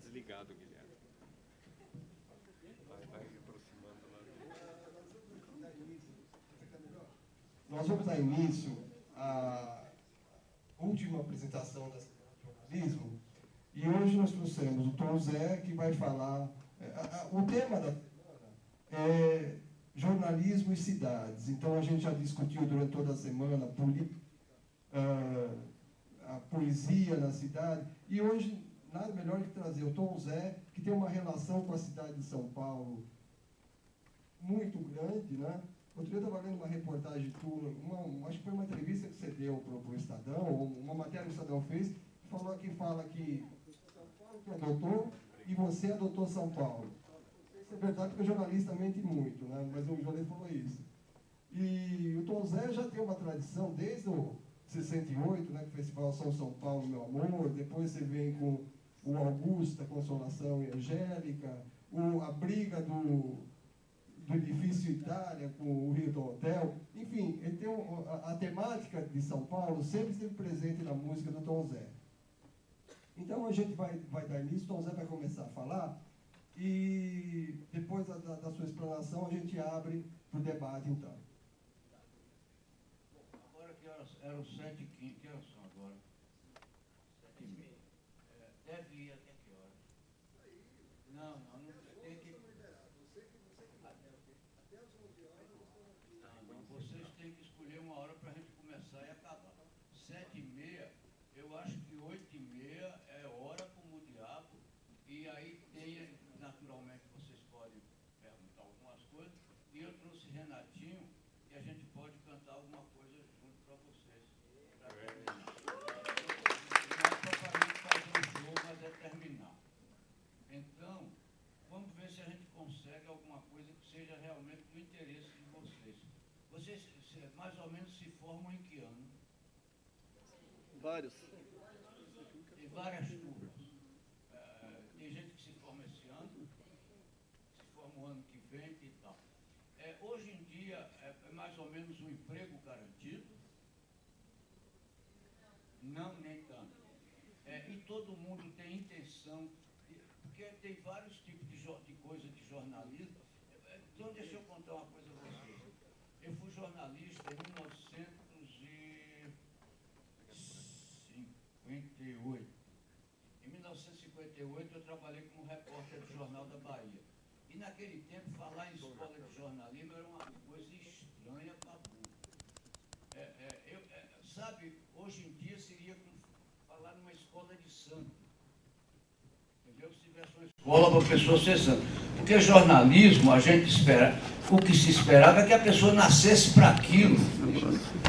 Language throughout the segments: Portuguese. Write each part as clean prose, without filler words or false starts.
desligado, Guilherme. Vai aproximando lá. Nós vamos dar início à última apresentação da Semana de Jornalismo, e hoje nós trouxemos o Tom Zé, que vai falar. O tema da semana é jornalismo e cidades. Então a gente já discutiu durante toda a semana política, a poesia na cidade, e hoje nada melhor que trazer o Tom Zé, que tem uma relação com a cidade de São Paulo muito grande, né? Outro dia eu estava lendo uma reportagem tua, acho que foi uma entrevista que você deu para o Estadão, ou uma matéria que o Estadão fez, que fala que São Paulo que adotou e você adotou São Paulo. Isso é verdade, porque o jornalista mente muito, né? Mas o jornalista falou isso. E o Tom Zé já tem uma tradição desde o 68, né, que o Festival São Paulo, Meu Amor, depois você vem com o Augusta, Consolação e Angélica, a briga do edifício Itália com o Rio do Hotel. Enfim, ele tem a temática de São Paulo sempre esteve presente na música do Tom Zé. Então a gente vai dar início, o Tom Zé vai começar a falar, e depois da sua explanação a gente abre para o debate, então. Agora que horas? Eram 7h15, que horas são agora? 7h30. Deve ir até que horas? Não tem que... Vocês têm que escolher uma hora para a gente começar e acabar. 7h30, eu acho que 8h30 é hora como o diabo, e aí tem, naturalmente, vocês podem perguntar algumas coisas, e eu trouxe Renatinho, e a gente pode cantar alguma coisa junto para vocês. Pra terminar. Não é propriamente fazer um show, mas é terminar. Então, vamos ver se a gente consegue alguma coisa que seja realmente do interesse de vocês. Vocês mais ou menos se formam em que ano? Vários. Tem várias turmas. Tem gente que se forma esse ano, se forma o ano que vem e tal. Hoje em dia, é mais ou menos um emprego garantido? Não, nem tanto. E todo mundo tem intenção, porque tem vários tipos de coisa de jornalismo. Então, deixa eu contar uma coisa a vocês. Eu fui jornalista em 1958. Em 1958, eu trabalhei como repórter do Jornal da Bahia. E naquele tempo, falar em escola de jornalismo era uma coisa estranha para burro. Sabe, hoje em dia seria como falar numa escola de santo. Entendeu? Se tivesse uma escola para a pessoa ser santa. Porque jornalismo, a gente espera, o que se esperava é que a pessoa nascesse para aquilo.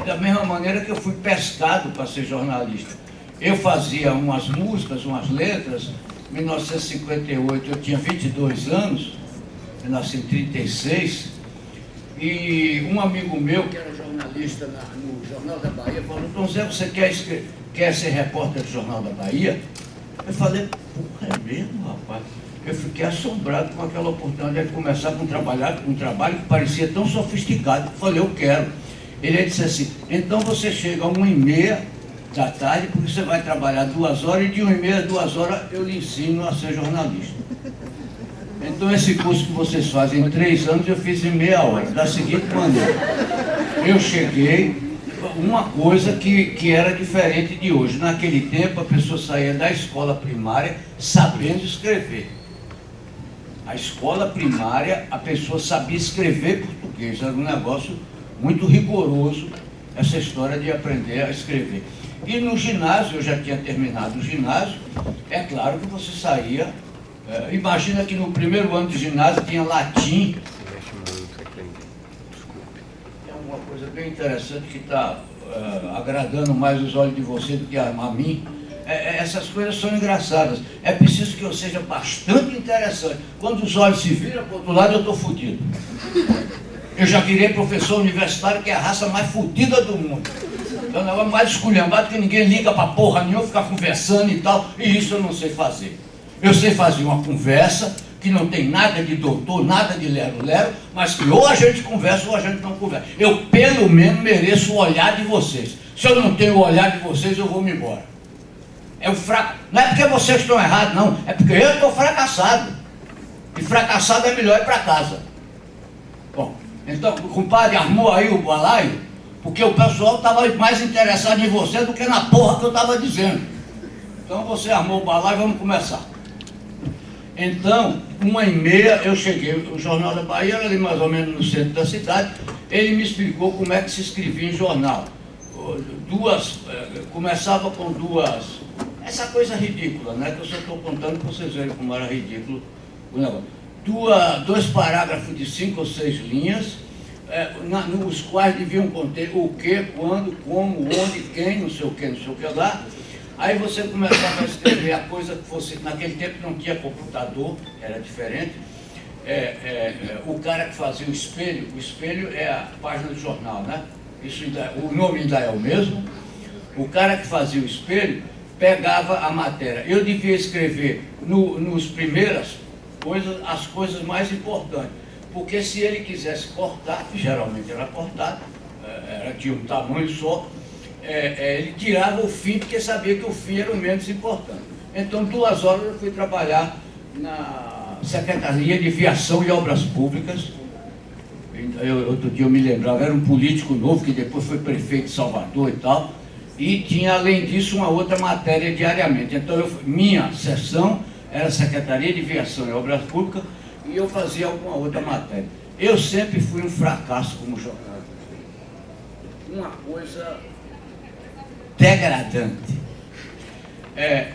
Da mesma maneira que eu fui pescado para ser jornalista. Eu fazia umas músicas, umas letras. Em 1958 eu tinha 22 anos, eu nasci em 36, e um amigo meu, que era jornalista no Jornal da Bahia, falou: Tom Zé, você quer ser repórter do Jornal da Bahia? Eu falei: porra, é mesmo, rapaz? Eu fiquei assombrado com aquela oportunidade de começar com um trabalho que parecia tão sofisticado. Eu falei: eu quero. Ele disse assim: então você chega às 1h30 da tarde, porque você vai trabalhar 2 horas, e de 1h30 a 2 horas eu lhe ensino a ser jornalista. Então esse curso que vocês fazem em 3 anos, eu fiz em meia hora, da seguinte maneira. Eu cheguei, uma coisa que era diferente de hoje. Naquele tempo a pessoa saía da escola primária sabendo escrever. A escola primária, a pessoa sabia escrever português, era um negócio muito rigoroso, essa história de aprender a escrever. E no ginásio, eu já tinha terminado o ginásio, é claro que você saía, imagina que no primeiro ano de ginásio tinha latim. É uma coisa bem interessante que está agradando mais os olhos de você do que a mim. Essas coisas são engraçadas. É preciso que eu seja bastante interessante. Quando os olhos se viram para o outro lado, eu estou fodido. Eu já virei professor universitário, que é a raça mais fodida do mundo. É um negócio mais esculhambado, que ninguém liga pra porra nenhuma, fica conversando e tal, e isso eu não sei fazer. Eu sei fazer uma conversa que não tem nada de doutor, nada de lero-lero, mas que ou a gente conversa ou a gente não conversa. Eu, pelo menos, mereço o olhar de vocês. Se eu não tenho o olhar de vocês, eu vou me embora. Não é porque vocês estão errados, não. É porque eu estou fracassado. E fracassado é melhor ir para casa. Bom, então o compadre armou aí o balaio, porque o pessoal estava mais interessado em você do que na porra que eu estava dizendo. Então você armou o balaio, vamos começar. Então, 1h30 eu cheguei, o Jornal da Bahia era ali mais ou menos no centro da cidade. Ele me explicou como é que se escrevia em jornal. Começava com duas, essa coisa ridícula, né? Que eu só estou contando para vocês verem como era ridículo o negócio. Dois parágrafos de 5 ou 6 linhas, nos quais deviam conter o que, quando, como, onde, quem, não sei o que lá. Aí você começava a escrever a coisa que fosse, naquele tempo não tinha computador, era diferente. O cara que fazia o espelho é a página do jornal, né? O nome ainda é o mesmo. O cara que fazia o espelho pegava a matéria. Eu devia escrever nos primeiras coisas, as coisas mais importantes. Porque se ele quisesse cortar, geralmente era cortado, tinha um tamanho só, ele tirava o fim, porque sabia que o fim era o menos importante. Então, 2 horas eu fui trabalhar na Secretaria de Viação e Obras Públicas. Outro dia eu me lembrava, era um político novo, que depois foi prefeito de Salvador e tal, e tinha, além disso, uma outra matéria diariamente. Então, minha sessão era Secretaria de Viação e Obras Públicas, e eu fazia alguma outra matéria. Eu sempre fui um fracasso como jornalista. Uma coisa degradante.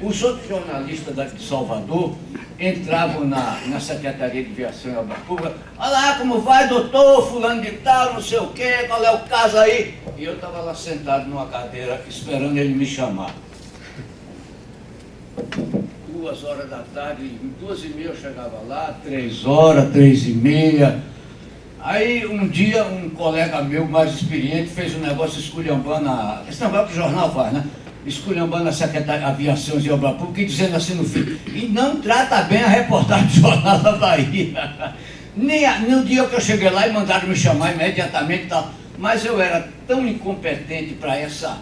Os outros jornalistas daqui de Salvador entravam na Secretaria de Viação e Obras Públicas. Olha lá como vai, doutor, fulano de tal, não sei o quê, qual é o caso aí? E eu estava lá sentado numa cadeira esperando ele me chamar. 2 horas da tarde, 2h30 eu chegava lá, 3 horas, 3h30. Aí um dia um colega meu mais experiente fez um negócio esculhambando, esse negócio que o jornal faz, né? Esculhambando a Secretaria de Aviação e Obras Públicas e dizendo assim no fim, e não trata bem a reportagem do Jornal da Bahia. Nem no dia que eu cheguei lá e mandaram me chamar imediatamente e tal. Mas eu era tão incompetente para essa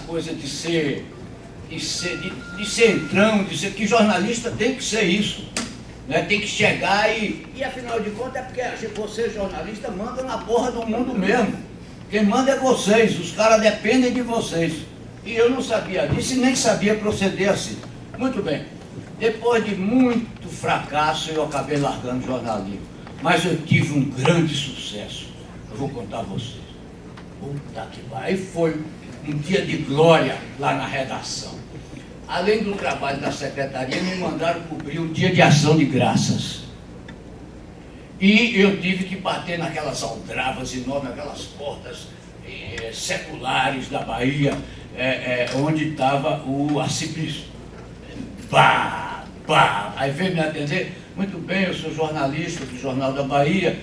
coisa de ser entrão, de ser que jornalista tem que ser isso. Né? Tem que chegar e afinal de contas é porque você, jornalista, manda na porra do mundo mesmo. Quem manda é vocês, os caras dependem de vocês. E eu não sabia disso e nem sabia proceder assim. Muito bem. Depois de muito fracasso, eu acabei largando o jornalismo. Mas eu tive um grande sucesso. Eu vou contar a vocês. Puta que pariu. Aí foi um dia de glória lá na redação. Além do trabalho da secretaria, me mandaram cobrir um dia de ação de graças. E eu tive que bater naquelas aldravas enormes, aquelas portas seculares da Bahia, onde estava o arcebispo. Pá, pá. Aí veio me atender. Muito bem, eu sou jornalista do Jornal da Bahia,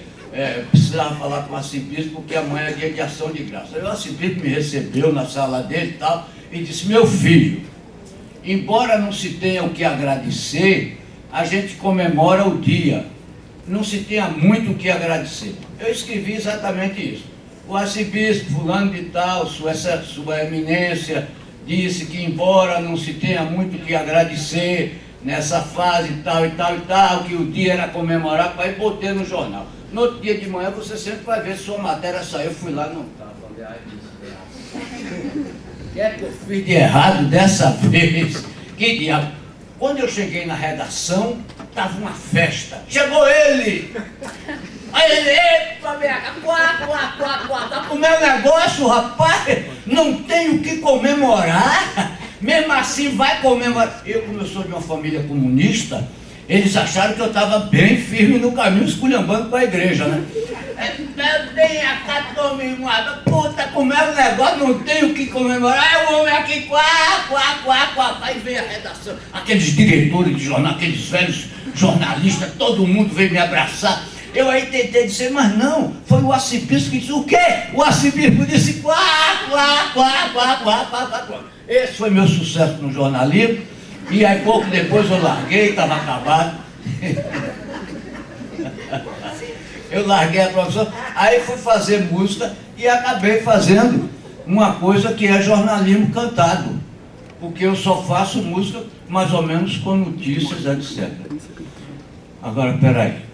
precisava falar com o arcebispo porque amanhã é dia de ação de graça. Aí o arcebispo me recebeu na sala dele e tal, e disse, meu filho, embora não se tenha o que agradecer, a gente comemora o dia. Não se tenha muito o que agradecer. Eu escrevi exatamente isso. O arcebispo fulano de tal, sua eminência, disse que embora não se tenha muito o que agradecer nessa fase tal e tal e tal, que o dia era comemorar, aí botei no jornal. No outro dia de manhã você sempre vai ver se sua matéria saiu. Eu fui lá, não estava. O que é que eu fiz de errado dessa vez? Que diabo? Quando eu cheguei na redação, estava uma festa. Chegou ele! Aí ele, epa, tá com o meu negócio, rapaz, não tenho o que comemorar, mesmo assim vai comemorar. Eu, como eu sou de uma família comunista, eles acharam que eu estava bem firme no caminho, esculhambando para a igreja, né? Vem cá, tome uma puta, com o meu negócio, não tenho o que comemorar, o homem aqui, quá. Aí veio a redação, aqueles diretores de jornal, aqueles velhos jornalistas, todo mundo veio me abraçar. Eu aí tentei dizer, mas não, foi o arcebispo que disse, o quê? O arcebispo disse, quá. Esse foi meu sucesso no jornalismo, e aí pouco depois eu larguei, estava acabado. Eu larguei a profissão, aí fui fazer música e acabei fazendo uma coisa que é jornalismo cantado. porque eu só faço música mais ou menos com notícias, etc. Agora, peraí.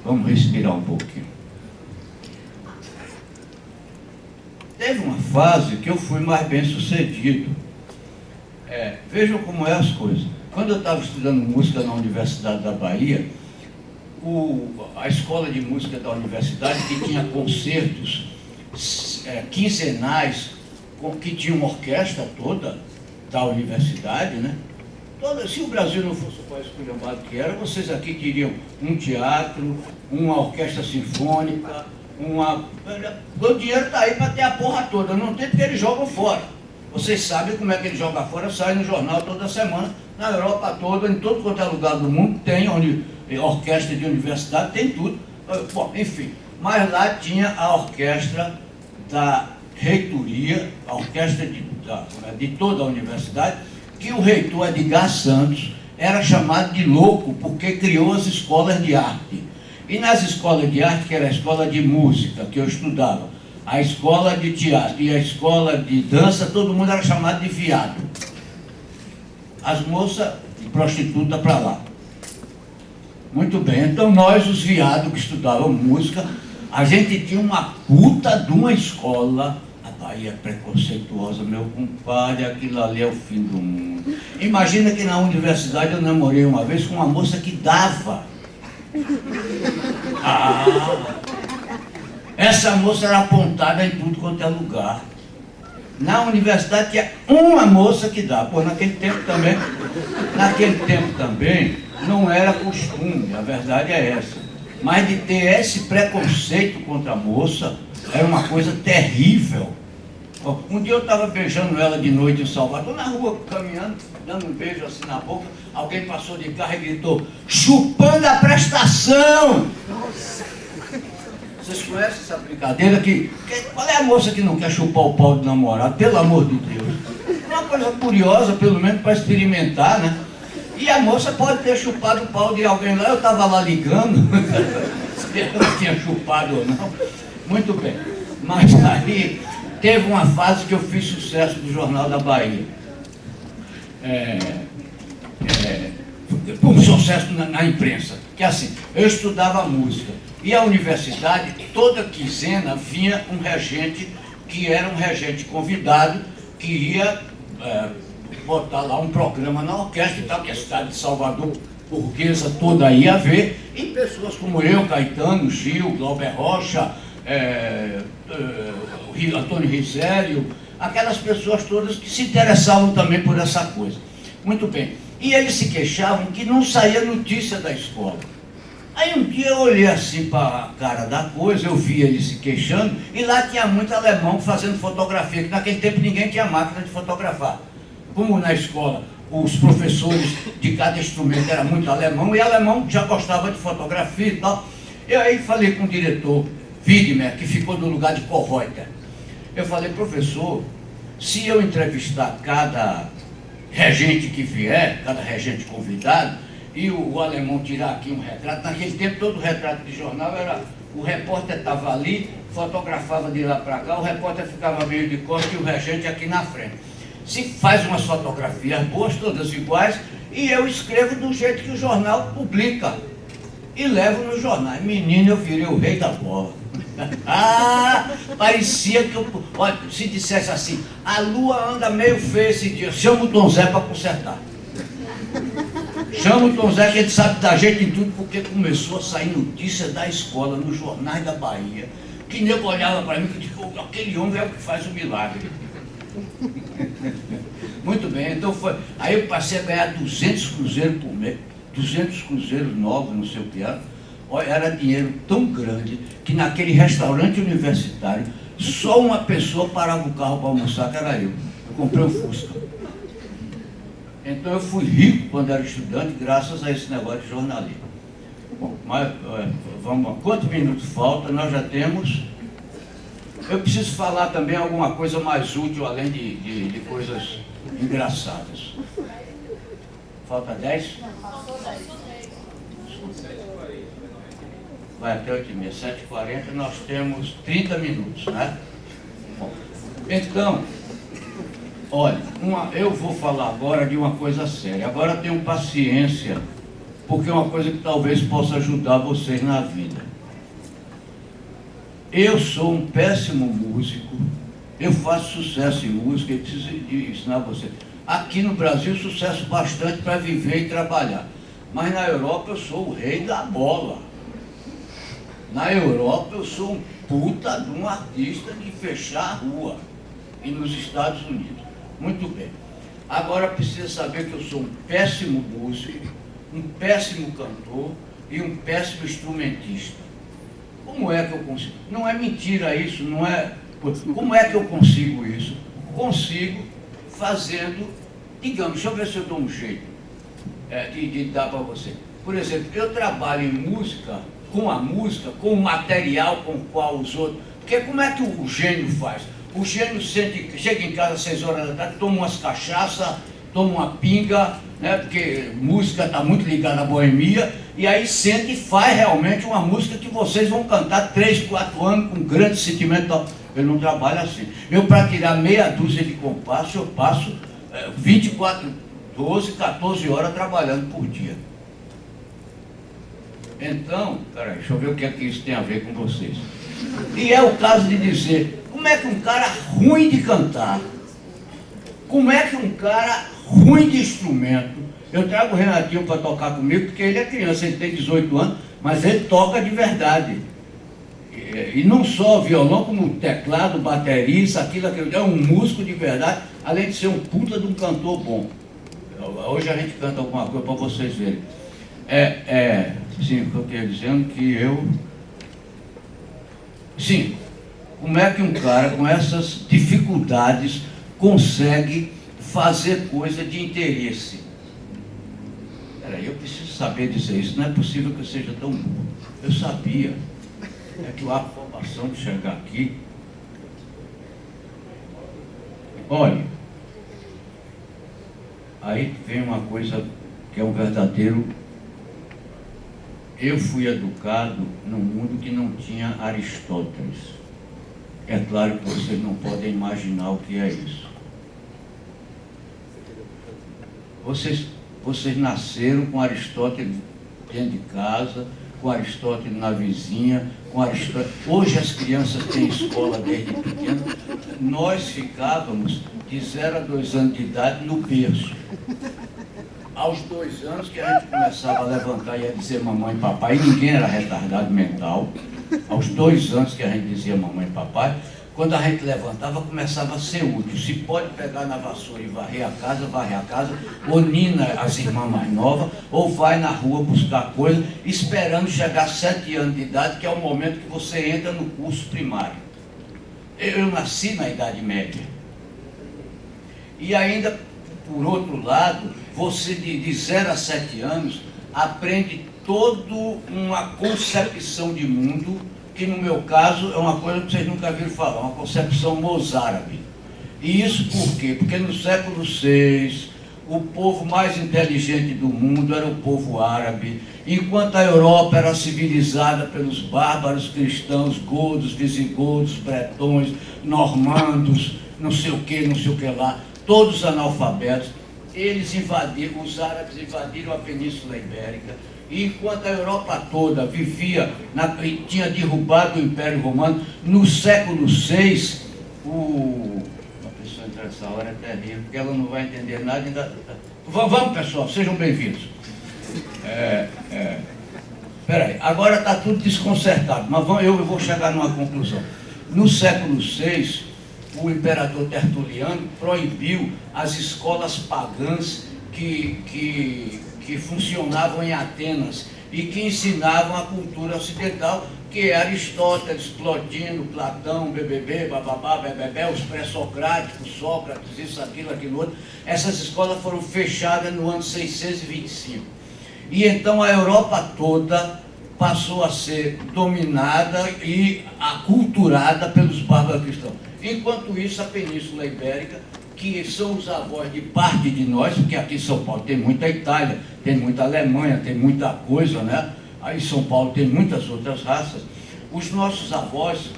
Vamos respirar um pouquinho. Teve uma fase que eu fui mais bem sucedido. Vejam como é as coisas. Quando eu estava estudando música na Universidade da Bahia, a escola de música da universidade, que tinha concertos quinzenais, que tinha uma orquestra toda da universidade, né? Se o Brasil não fosse o país esculhambado que era, vocês aqui teriam um teatro, uma orquestra sinfônica, o dinheiro está aí para ter a porra toda, não tem porque eles jogam fora. Vocês sabem como é que eles jogam fora, sai no jornal toda semana, na Europa toda, em todo quanto é lugar do mundo, tem orquestra de universidade, tem tudo. Bom, enfim, mas lá tinha a orquestra da reitoria, a orquestra de toda a universidade, que o reitor Edgar Santos era chamado de louco porque criou as escolas de arte. E nas escolas de arte, que era a escola de música que eu estudava, a escola de teatro e a escola de dança, todo mundo era chamado de viado. As moças de prostituta para lá. Muito bem, então nós, os viados que estudavam música, a gente tinha uma puta de uma escola. A Bahia é preconceituosa, meu compadre, aquilo ali é o fim do mundo. Imagina que na universidade eu namorei uma vez com uma moça que dava. Essa moça era apontada em tudo quanto é lugar. Na universidade tinha uma moça que dava. Pô, naquele tempo também não era costume, a verdade é essa. Mas de ter esse preconceito contra a moça era uma coisa terrível. Um dia eu estava beijando ela de noite em Salvador, na rua, caminhando, dando um beijo assim na boca, alguém passou de carro e gritou: chupando a prestação! Vocês conhecem essa brincadeira? Qual é a moça que não quer chupar o pau do namorado? Pelo amor de Deus. É uma coisa curiosa, pelo menos para experimentar, né? E a moça pode ter chupado o pau de alguém lá, eu estava lá ligando, se ela tinha chupado ou não. Muito bem. Mas aí teve uma fase que eu fiz sucesso do Jornal da Bahia. Um sucesso na imprensa. Que assim, eu estudava música. E a universidade, toda quinzena, vinha um regente, que era um regente convidado, que ia botar lá um programa na orquestra e tal, que a cidade de Salvador, burguesa toda ia ver, e pessoas como eu, Caetano, Gil, Glauber Rocha, Antônio Risério, aquelas pessoas todas que se interessavam também por essa coisa. Muito bem. E eles se queixavam que não saía notícia da escola. Aí um dia eu olhei assim para a cara da coisa, eu vi eles se queixando, e lá tinha muito alemão fazendo fotografia, que naquele tempo ninguém tinha máquina de fotografar. Como na escola os professores de cada instrumento eram muito alemão, e alemão já gostava de fotografia e tal. Eu aí falei com o diretor Widmer, que ficou no lugar de Kohreuter. Eu falei: professor, se eu entrevistar cada regente que vier, cada regente convidado, e o alemão tirar aqui um retrato, naquele tempo todo retrato de jornal era, o repórter estava ali, fotografava de lá para cá, o repórter ficava meio de costas e o regente aqui na frente. Se faz umas fotografias boas, todas iguais, e eu escrevo do jeito que o jornal publica. E levo no jornal. Menino, eu virei o rei da bola. Parecia que eu... Olha, se dissesse assim: a lua anda meio feia esse dia, chama o Tom Zé para consertar. Chama o Tom Zé, que ele sabe dar jeito em tudo, porque começou a sair notícia da escola nos jornais da Bahia, que nego olhava para mim e disse: aquele homem é o que faz o milagre. Muito bem, então foi. Aí eu passei a ganhar 200 cruzeiros por mês, 200 cruzeiros novos, não sei o que era. Olha, era dinheiro tão grande que naquele restaurante universitário só uma pessoa parava o carro para almoçar, que era eu. Eu comprei um Fusca. Então eu fui rico quando era estudante, graças a esse negócio de jornalismo. Bom, mas vamos, quantos minutos falta? Nós já temos. Eu preciso falar também alguma coisa mais útil, além de coisas engraçadas. Falta 10? Vai até 8h30, 7h40, nós temos 30 minutos, né? Bom, então, Olha, eu vou falar agora de uma coisa séria. Agora tenham paciência, porque é uma coisa que talvez possa ajudar vocês na vida. Eu sou um péssimo músico, eu faço sucesso em música e preciso ensinar vocês. Aqui no Brasil, sucesso bastante para viver e trabalhar. Mas na Europa eu sou o rei da bola. Na Europa eu sou um puta de um artista de fechar a rua. E nos Estados Unidos. Muito bem. Agora precisa saber que eu sou um péssimo músico, um péssimo cantor e um péssimo instrumentista. Como é que eu consigo? Não é mentira isso, não é... Como é que eu consigo isso? Consigo fazendo, digamos, deixa eu ver se eu dou um jeito de dar para você. Por exemplo, eu trabalho em música, com a música, com o material com o qual os outros... Porque como é que o gênio faz? O gênio chega em casa às 6 horas da tarde, toma umas cachaças, toma uma pinga, né, porque música está muito ligada à boemia, e aí sente e faz realmente uma música que vocês vão cantar 3, 4 anos com grande sentimento. Eu não trabalho assim. Eu, para tirar meia dúzia de compassos, eu passo 24, 12, 14 horas trabalhando por dia. Então, peraí, deixa eu ver o que é que isso tem a ver com vocês. E é o caso de dizer, como é que um cara ruim de cantar, como é que um cara ruim de instrumento, eu trago o Renatinho para tocar comigo, porque ele é criança, ele tem 18 anos, mas ele toca de verdade. E não só violão, como teclado, baterista, aquilo, é um músico de verdade, além de ser um puta de um cantor bom. Hoje a gente canta alguma coisa para vocês verem. Sim, o que eu estou dizendo que eu... Sim, como é que um cara com essas dificuldades consegue fazer coisa de interesse? Peraí, eu preciso saber dizer isso, não é possível que eu seja tão burro. Eu sabia. É que a formação de chegar aqui... Olha, aí vem uma coisa que é um verdadeiro... Eu fui educado num mundo que não tinha Aristóteles. É claro que vocês não podem imaginar o que é isso. Vocês nasceram com Aristóteles dentro de casa, com Aristóteles na vizinha, com Aristóteles... Hoje as crianças têm escola desde pequeno. Nós ficávamos de 0 a 2 anos de idade no berço. Aos 2 anos que a gente começava a levantar e a dizer mamãe e papai, e ninguém era retardado mental. Aos 2 anos que a gente dizia mamãe e papai, quando a gente levantava, começava a ser útil. Se pode pegar na vassoura e varrer a casa, ou nina as irmãs mais novas, ou vai na rua buscar coisa, esperando chegar a 7 anos de idade, que é o momento que você entra no curso primário. Eu nasci na Idade Média. E ainda, por outro lado, você de 0 a 7 anos aprende toda uma concepção de mundo, que no meu caso é uma coisa que vocês nunca viram falar, uma concepção mozárabe. E isso por quê? Porque no século VI, o povo mais inteligente do mundo era o povo árabe, enquanto a Europa era civilizada pelos bárbaros cristãos, godos, visigodos, bretões, normandos, não sei o que lá, todos analfabetos. Eles invadiram, os árabes invadiram a Península Ibérica, e enquanto a Europa toda vivia, tinha derrubado o Império Romano, no século VI, a pessoa entrar nessa hora é terrível, porque ela não vai entender nada. Ainda... Vamos, pessoal, sejam bem-vindos. Peraí, agora está tudo desconcertado, mas eu vou chegar numa conclusão. No século VI, o imperador Tertuliano proibiu as escolas pagãs que funcionavam em Atenas e que ensinavam a cultura ocidental, que é Aristóteles, Plotino, Platão, BBB, bababá, bebebé, os pré-socráticos, Sócrates, isso, aquilo outro. Essas escolas foram fechadas no ano 625. E então a Europa toda passou a ser dominada e aculturada pelos bárbaros cristãos. Enquanto isso, a Península Ibérica, que são os avós de parte de nós, porque aqui em São Paulo tem muita Itália, tem muita Alemanha, tem muita coisa, né? Aí em São Paulo tem muitas outras raças. Os nossos avós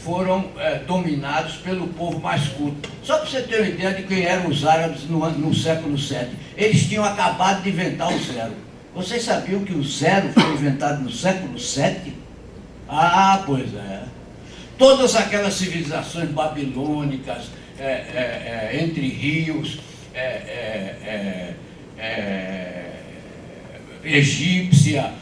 foram dominados pelo povo mais culto. Só para você ter uma ideia de quem eram os árabes no século VII. Eles tinham acabado de inventar o zero. Vocês sabiam que o zero foi inventado no século VII? Ah, pois é. Todas aquelas civilizações babilônicas, entre rios, egípcia,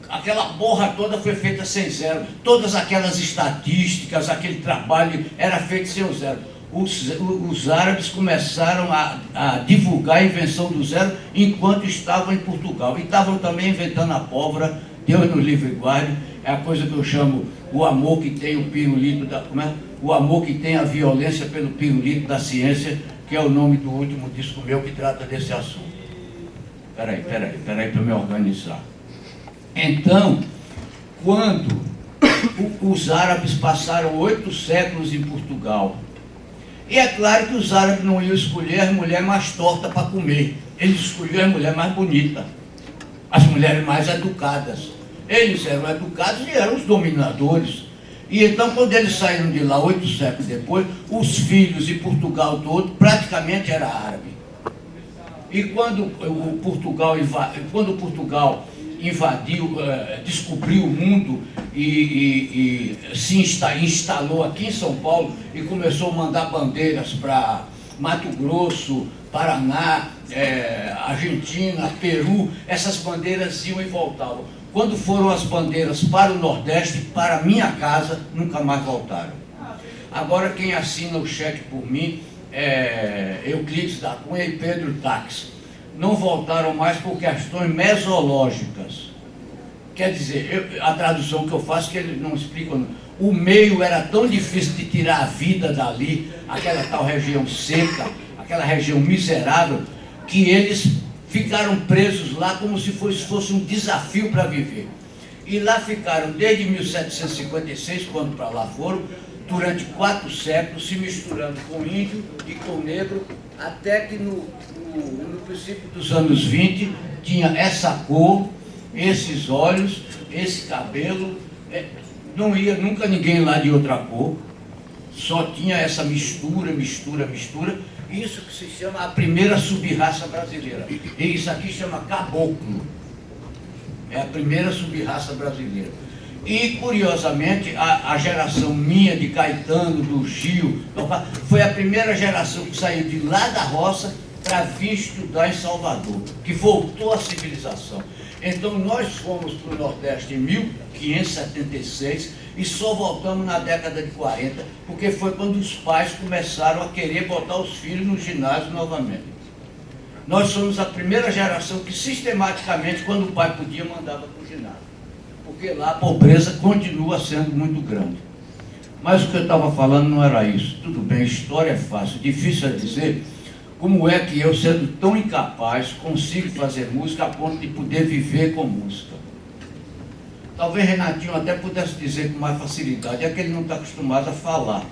aquela porra toda foi feita sem zero. Todas aquelas estatísticas, aquele trabalho era feito sem o zero. Os árabes começaram a divulgar a invenção do zero enquanto estavam em Portugal. E estavam também inventando a pólvora, Deus nos livre e guarde. É a coisa que eu chamo o amor que tem o pirulito o amor que tem a violência pelo pirulito da ciência, que é o nome do último disco meu que trata desse assunto. Peraí, para me organizar. Então, quando os árabes passaram 8 séculos em Portugal, e é claro que os árabes não iam escolher as mulheres mais tortas para comer, eles escolhiam as mulheres mais bonitas, as mulheres mais educadas. Eles eram educados e eram os dominadores. E então, quando eles saíram de lá 8 séculos depois, os filhos e Portugal todo praticamente era árabe. E quando Portugal invadiu, descobriu o mundo e se instalou aqui em São Paulo e começou a mandar bandeiras para Mato Grosso, Paraná, Argentina, Peru, essas bandeiras iam e voltavam. Quando foram as bandeiras para o Nordeste, para a minha casa, nunca mais voltaram. Agora quem assina o cheque por mim é Euclides da Cunha e Pedro Táxi. Não voltaram mais por questões mesológicas. Quer dizer, a tradução que eu faço, que eles não explicam, o meio era tão difícil de tirar a vida dali, aquela tal região seca, aquela região miserável, que eles ficaram presos lá como se fosse um desafio para viver. E lá ficaram desde 1756, quando para lá foram, durante 4 séculos, se misturando com índio e com negro, até que no princípio dos anos 20, tinha essa cor, esses olhos, esse cabelo, não ia nunca ninguém lá de outra cor, só tinha essa mistura. Isso que se chama a primeira sub-raça brasileira. E isso aqui chama caboclo. É a primeira sub-raça brasileira. E, curiosamente, a geração minha, de Caetano, do Gil, foi a primeira geração que saiu de lá da roça para vir estudar em Salvador, que voltou à civilização. Então, nós fomos para o Nordeste em 1576 e só voltamos na década de 40, porque foi quando os pais começaram a querer botar os filhos no ginásio novamente. Nós somos a primeira geração que sistematicamente, quando o pai podia, mandava para o ginásio. Porque lá a pobreza continua sendo muito grande. Mas o que eu estava falando não era isso. Tudo bem, história é fácil, difícil é dizer como é que eu, sendo tão incapaz, consigo fazer música a ponto de poder viver com música. Talvez Renatinho até pudesse dizer com mais facilidade, é que ele não está acostumado a falar.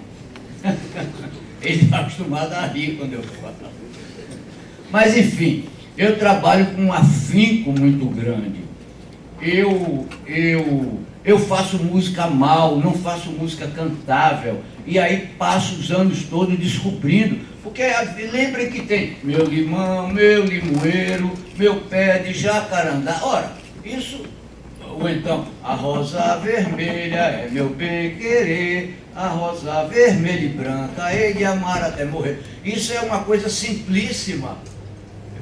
Ele está acostumado a rir quando eu falo. Mas, enfim, eu trabalho com um afinco muito grande. Eu faço música mal, não faço música cantável, e aí passo os anos todos descobrindo, porque lembrem que tem meu limão, meu limoeiro, meu pé de jacarandá. Ora, isso, ou então, a rosa vermelha é meu bem querer, a rosa vermelha e branca, hei de amar até morrer. Isso é uma coisa simplíssima,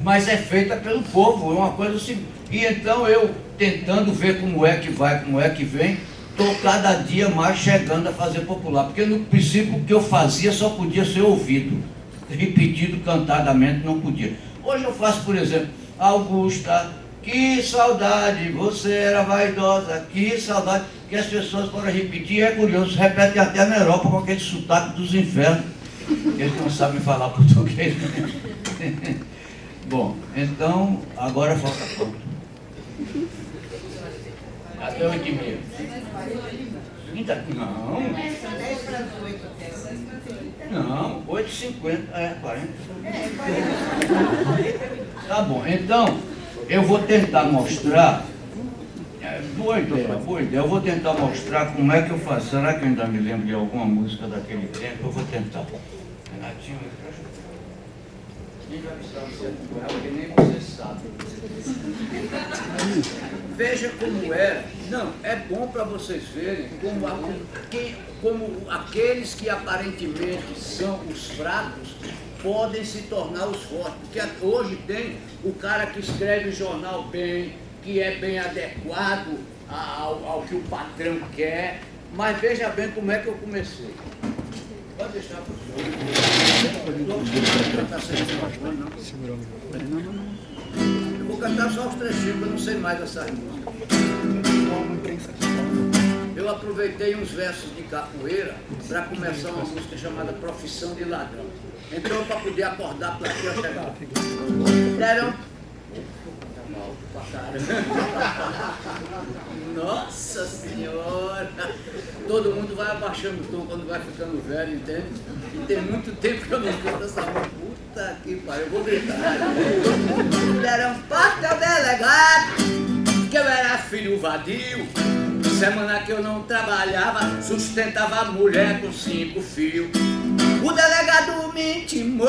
mas é feita pelo povo, é uma coisa simples. E então eu, tentando ver como é que vai, como é que vem, estou cada dia mais chegando a fazer popular. Porque no princípio o que eu fazia só podia ser ouvido, repetido cantadamente não podia. Hoje eu faço, por exemplo, Augusta, que saudade, você era vaidosa, que saudade, que as pessoas foram repetir, é curioso, repetem até na Europa com aquele sotaque dos infernos, eles não sabem falar português. Bom, então, agora falta quanto? Até 8h30. Não, 8h50, 40. Tá bom, então, eu vou tentar mostrar, Boa ideia, boa ideia. Eu vou tentar mostrar como é que eu faço. Será que eu ainda me lembro de alguma música daquele tempo? Eu vou tentar. Renatinho, quem vai precisar ser com ela, porque nem você sabe. Veja como era. Não, é bom para vocês verem como aqueles que aparentemente são os fracos podem se tornar os fortes. Porque hoje tem o cara que escreve jornal bem, que é bem adequado ao que o patrão quer. Mas veja bem como é que eu comecei. Pode deixar, professor. Eu vou cantar só os trechinhos, porque eu não sei mais essa música. Eu aproveitei uns versos de capoeira para começar uma música chamada Profissão de Ladrão. Então, para poder acordar a plateia, chegar. Deram. Nossa Senhora! Todo mundo vai abaixando o tom quando vai ficando velho, entende? E tem muito tempo que eu não canto essa música. Puta que pariu, eu vou gritar. Deram parte ao delegado que eu era filho vadio. Semana que eu não trabalhava, sustentava a mulher com 5 filhos. O delegado me intimou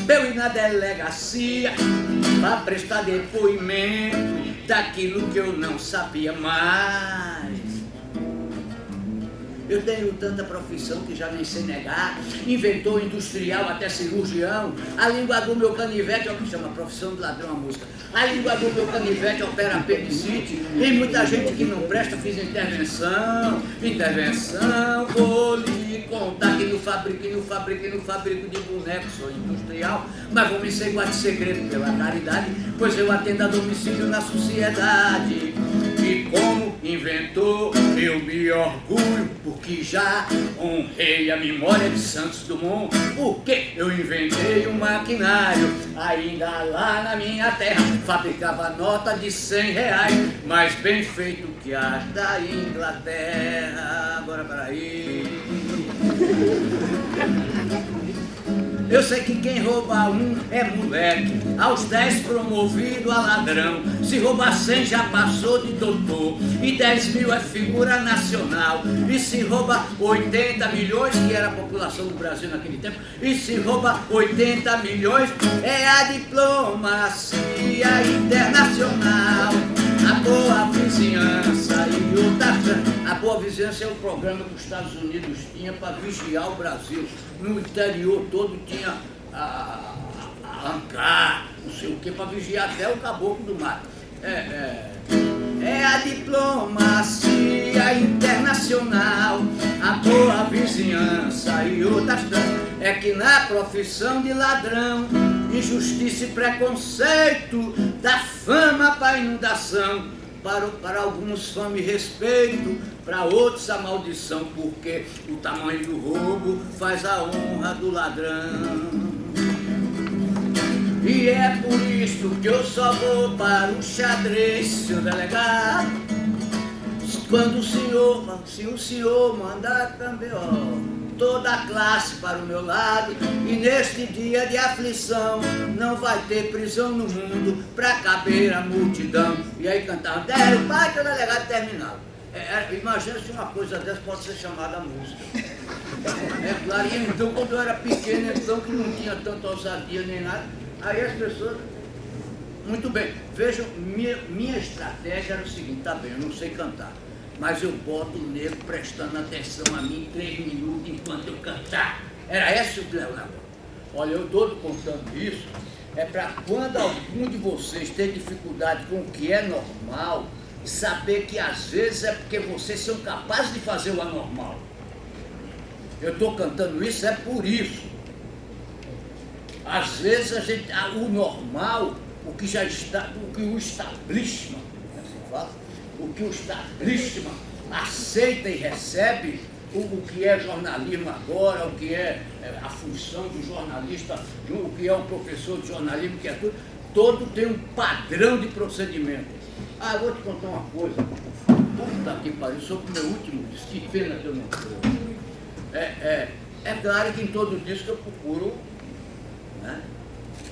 pra eu ir na delegacia pra prestar depoimento daquilo que eu não sabia mais. Eu tenho tanta profissão que já nem sei negar. Inventor, industrial, até cirurgião. A língua do meu canivete é o que chama Profissão de Ladrão a música. A língua do meu canivete opera apendicite. Tem muita gente que não presta, fiz intervenção. Vou lhe contar que não fabrico de boneco, sou industrial. Mas vou me ser guarda de segredo pela caridade, pois eu atendo a domicílio na sociedade. E como inventor eu me orgulho, porque já honrei a memória de Santos Dumont. Porque eu inventei um maquinário, ainda lá na minha terra, fabricava nota de R$100, mais bem feito que as da Inglaterra. Agora peraí. Eu sei que quem rouba um é moleque, aos 10 promovido a ladrão. Se rouba 100 já passou de doutor, e 10 mil é figura nacional. E se rouba 80 milhões, que era a população do Brasil naquele tempo, e se rouba 80 milhões, é a diplomacia internacional. A boa vizinhança e outras. A boa vizinhança é o programa que os Estados Unidos tinha para vigiar o Brasil. No interior todo tinha ANCAR, não sei o que, para vigiar até o caboclo do mato. É a diplomacia internacional, a boa vizinhança e outras tantas. É que na profissão de ladrão, injustiça e preconceito, dá fama para inundação. Para alguns fama e respeito, para outros a maldição, porque o tamanho do roubo faz a honra do ladrão. E é por isso que eu só vou para o xadrez, senhor delegado, quando o senhor mandar também, toda a classe para o meu lado. E neste dia de aflição não vai ter prisão no mundo pra caber a multidão. E aí cantavam, deram pai que o delegado terminava. Imagina se uma coisa dessa pode ser chamada música. Claro, e então quando eu era pequeno, então que não tinha tanta ousadia nem nada, aí as pessoas... Muito bem, vejam, minha estratégia era o seguinte, tá bem, eu não sei cantar, mas eu boto o nego prestando atenção a mim 3 minutos enquanto eu cantar. Era esse o negócio. Olha, eu estou contando isso, é para quando algum de vocês tem dificuldade com o que é normal, saber que às vezes é porque vocês são capazes de fazer o anormal. Eu estou cantando isso, é por isso. Às vezes o normal, o que já está, o que o establishment, assim fala, o que o establishment aceita e recebe, o que é jornalismo agora, o que é a função do jornalista, o que é um professor de jornalismo, que é tudo, todo tem um padrão de procedimento. Ah, eu vou te contar uma coisa. Puta que pariu, sobre o meu último disco, que pena que eu não sei. É claro que em todo disco eu procuro, né,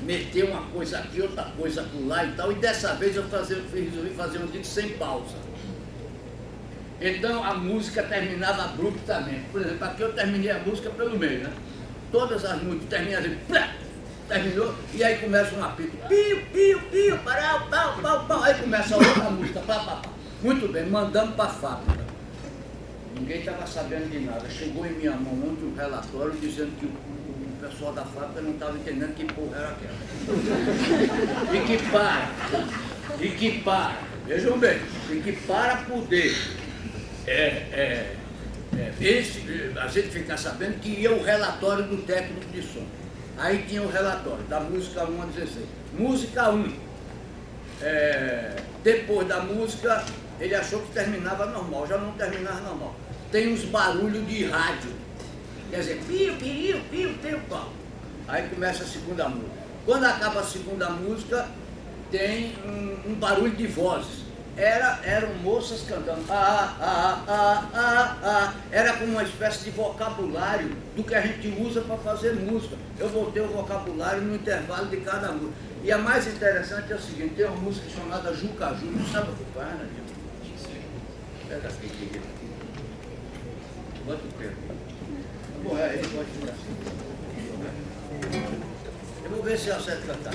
meter uma coisa aqui, outra coisa lá e tal, e dessa vez eu resolvi fazer um disco sem pausa. Então a música terminava abruptamente. Por exemplo, aqui eu terminei a música pelo meio, né? Todas as músicas terminam assim, plá, terminou, e aí começa um apito, pio, pio, pio, parau, pau, pau, pau, aí começa a outra música, pá, pá, pá. Muito bem, mandamos para a fábrica. Ninguém estava sabendo de nada. Chegou em minha mão ontem um relatório dizendo que o pessoal da fábrica não estava entendendo que porra era aquela. E que para, vejam bem, e que para poder a gente ficar sabendo que ia o relatório do técnico de som. Aí tinha o relatório da música 1 a 16. Música 1. Depois da música, ele achou que terminava normal, já não terminava normal. Tem uns barulhos de rádio. Quer dizer, pio, pio, pio, pio, pau. Aí começa a segunda música. Quando acaba a segunda música, tem um barulho de vozes. Eram moças cantando. Era como uma espécie de vocabulário do que a gente usa para fazer música. Eu botei o vocabulário no intervalo de cada música. E a mais interessante é o seguinte, tem uma música chamada Juca Ju. Não sabe o que faz, né? Pega aqui, aqui. Bota o pé. Bom, ele pode ficar assim. Eu vou ver se eu acerto cantar.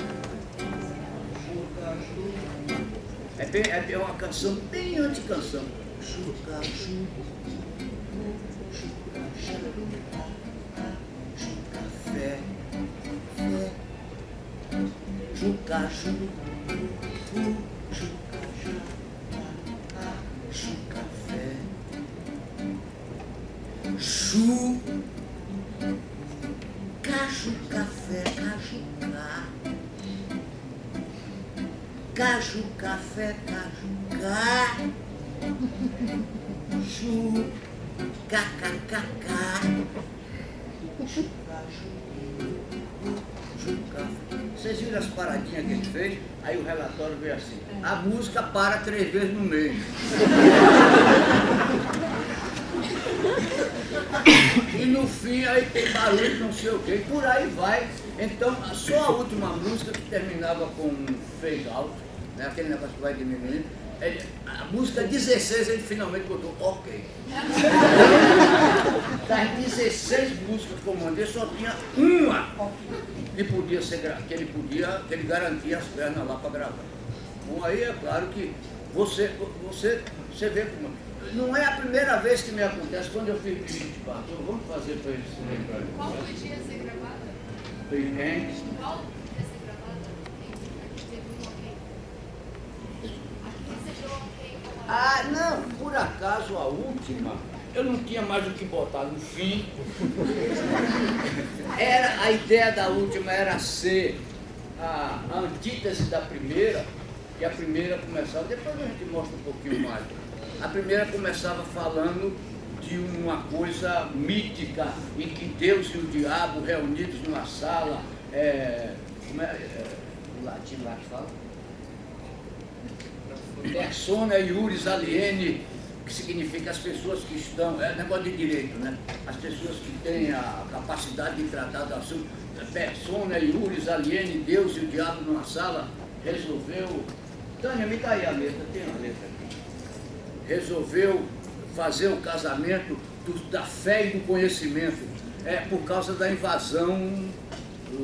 É uma canção bem anti-canção. Juca Ju, fé, fé. Juca Ju, Juca fé. Ju, caju, café, cajucá. Caju, café, cajucá. Ju, cacacacá. Vocês viram as paradinhas que ele fez? Aí o relatório veio assim. A música para 3 vezes no meio. E no fim aí tem barulho, não sei o que, e por aí vai. Então, só a última música que terminava com um fade out, né, aquele negócio que vai diminuindo, a música 16 ele finalmente botou ok. Das 16 músicas que eu mandei, só tinha uma que podia ser que ele garantia as pernas lá para gravar. Bom, aí é claro que você vê como. Não é a primeira vez que me acontece. Quando eu fiz 24, vamos fazer para eles se lembrarem. Qual podia ser gravada? Hein? Qual podia ser gravada? Teve um ok. Aqui você deu ok. Ah, não, por acaso a última, eu não tinha mais o que botar no fim. A ideia da última era ser a antítese da primeira, e a primeira começava, depois a gente mostra um pouquinho mais. A primeira começava falando de uma coisa mítica, em que Deus e o diabo reunidos numa sala, o latim lá que fala? Persona iuris aliene, que significa as pessoas que estão, negócio de direito, né? As pessoas que têm a capacidade de tratar do assunto, persona iuris aliene, Deus e o diabo numa sala, resolveu. Tânia, me dá aí a letra, tem a letra aqui. Resolveu fazer o casamento da fé e do conhecimento, por causa da invasão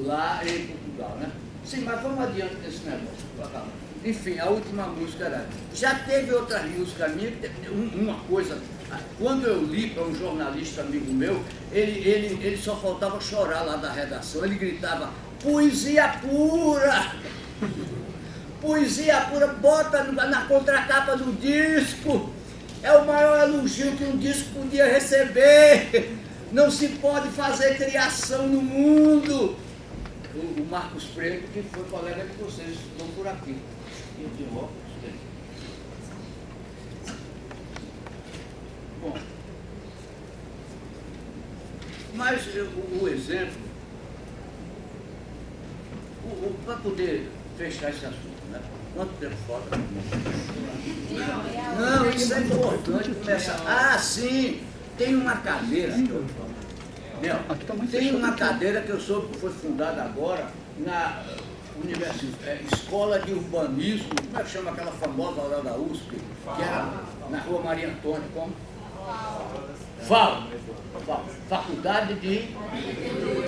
lá em Portugal, né? Sim, mas vamos adiante desse negócio. Enfim, a última música era. Já teve outras músicas minhas, uma coisa. Quando eu li para um jornalista amigo meu, ele só faltava chorar lá da redação. Ele gritava: poesia pura! Poesia pura, bota na contracapa do disco. É o maior elogio que um disco podia receber. Não se pode fazer criação no mundo. O Marcos Preto, que foi colega de vocês, estão por aqui. E de óculos tem. Bom, mas o exemplo, para poder fechar esse assunto, né? Quanto tempo falta? Não, isso é importante começar. Ah, sim, tem uma cadeira que eu falo. Tem uma cadeira que eu soube que foi fundada agora escola de urbanismo, como é que chama aquela famosa lá da USP, que era na rua Maria Antônia, como? Faculdade de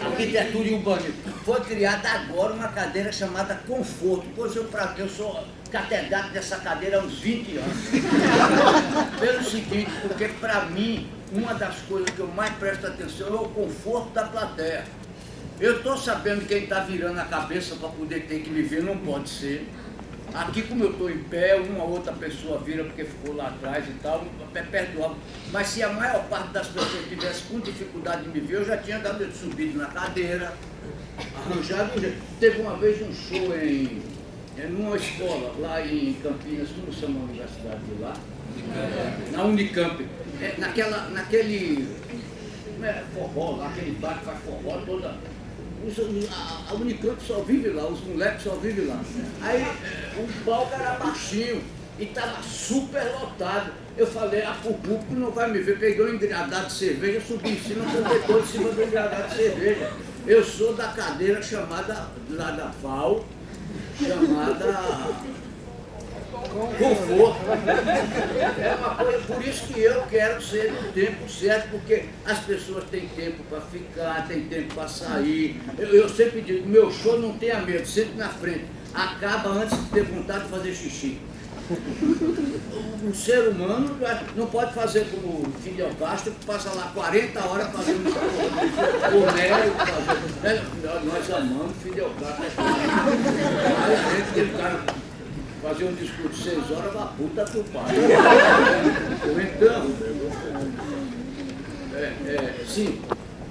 Arquitetura e Urbanismo. Foi criada agora uma cadeira chamada Conforto, pois eu sou catedrático dessa cadeira há uns 20 anos. Pelo seguinte, porque para mim, uma das coisas que eu mais presto atenção é o conforto da plateia. Eu estou sabendo quem está virando a cabeça para poder ter que me ver, não pode ser. Aqui, como eu estou em pé, uma outra pessoa vira porque ficou lá atrás e tal, é perdoável. Mas se a maior parte das pessoas tivesse com dificuldade de me ver, eu já tinha dado subido na cadeira, arranjado um jeito. Teve uma vez um show numa escola, lá em Campinas, como chama a universidade de lá? Na Unicamp. Naquele forró, lá, aquele bar que faz forró toda. A Unicamp só vive lá, os moleques só vivem lá. Aí o palco era baixinho e estava super lotado. Eu falei, o público não vai me ver. Peguei um engradado de cerveja, subi em cima, coloquei todo em cima do engradado de cerveja. Eu sou da cadeira chamada, lá da FAO, chamada Conforto. É uma coisa, por isso que eu quero ser no tempo certo, porque as pessoas têm tempo para ficar, têm tempo para sair. Eu sempre digo, meu show não tenha medo, sempre na frente. Acaba antes de ter vontade de fazer xixi. O ser humano não pode fazer como o Fidel Castro, que passa lá 40 horas fazendo o Nélio. Nós amamos Fidel Castro. Aí a gente, aquele cara fazer um discurso de 6 horas, uma puta pro pai. Então, sim,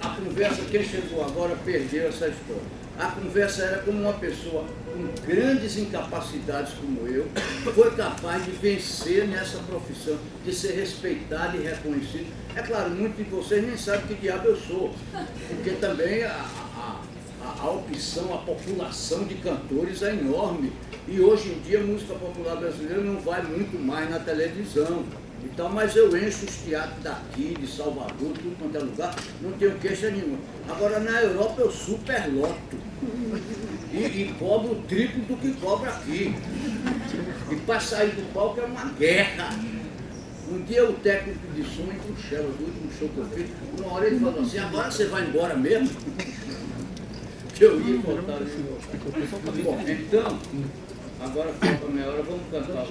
a conversa, quem chegou agora perdeu essa história. A conversa era como uma pessoa com grandes incapacidades como eu, foi capaz de vencer nessa profissão, de ser respeitado e reconhecido. É claro, muitos de vocês nem sabem que diabo eu sou, porque também a opção, a população de cantores é enorme. E hoje em dia a música popular brasileira não vai muito mais na televisão. Então, mas eu encho os teatros daqui, de Salvador, tudo quanto é lugar, não tenho queixa nenhuma. Agora na Europa eu superloto. E cobro o triplo do que cobro aqui. E para sair do palco é uma guerra. Um dia o técnico de som em Bruxelas, do último show que eu fiz, uma hora ele falou assim, agora você vai embora mesmo? Que eu ia voltar ali. Bom, então, agora falta meia hora, vamos cantar.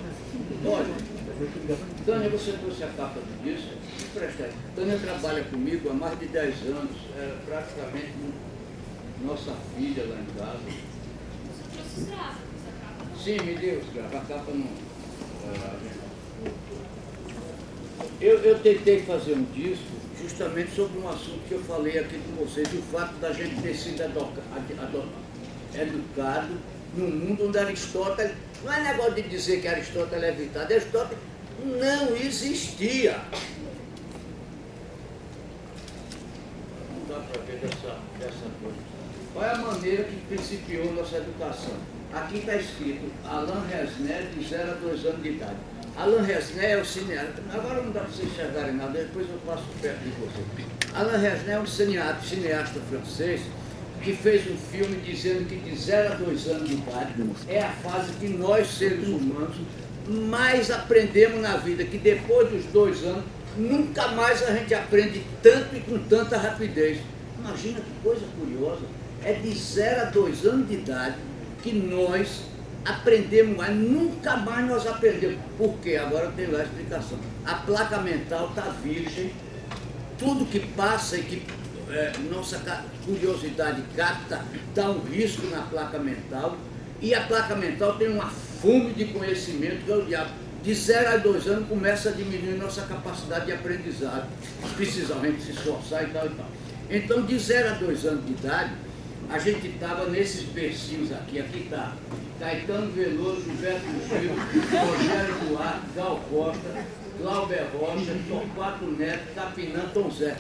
Olha, Tânia, você trouxe a capa do disco? Presta aí. Tânia trabalha comigo há mais de 10 anos, é praticamente nossa filha lá em casa. Você trouxe os gráficos, a capa? Sim, me deu os gráficos, a capa não. Eu tentei fazer um disco justamente sobre um assunto que eu falei aqui com vocês, o fato da gente ter sido educado num mundo onde Aristóteles, não é negócio de dizer que Aristóteles é evitado, Aristóteles não existia. Não dá para ver dessa coisa. Qual é a maneira que principiou nossa educação? Aqui está escrito Alain Resnais, de 0 a 2 anos de idade. Alain Resnais é o cineasta. Agora não dá para vocês enxergarem nada, depois eu passo perto de você. Alain Resnais é um cineasta francês que fez um filme dizendo que de 0 a 2 anos de idade é a fase que nós, seres humanos, mais aprendemos na vida, que depois dos 2 anos, nunca mais a gente aprende tanto e com tanta rapidez. Imagina que coisa curiosa. É de 0 a 2 anos de idade que nós aprendemos mais, nunca mais nós aprendemos. Por quê? Agora tem lá a explicação. A placa mental está virgem, tudo que passa e que nossa curiosidade capta, dá um risco na placa mental, e a placa mental tem uma fome de conhecimento que é o diabo. De 0 a 2 anos começa a diminuir nossa capacidade de aprendizado, precisa a gente se esforçar e tal e tal. Então, de 0 a 2 anos de idade, a gente estava nesses bercinhos aqui está Caetano Veloso, Gilberto Gil, Rogério Duarte, Gal Costa, Glauber Rocha, Torquato Neto, Capinã, Tom Zé.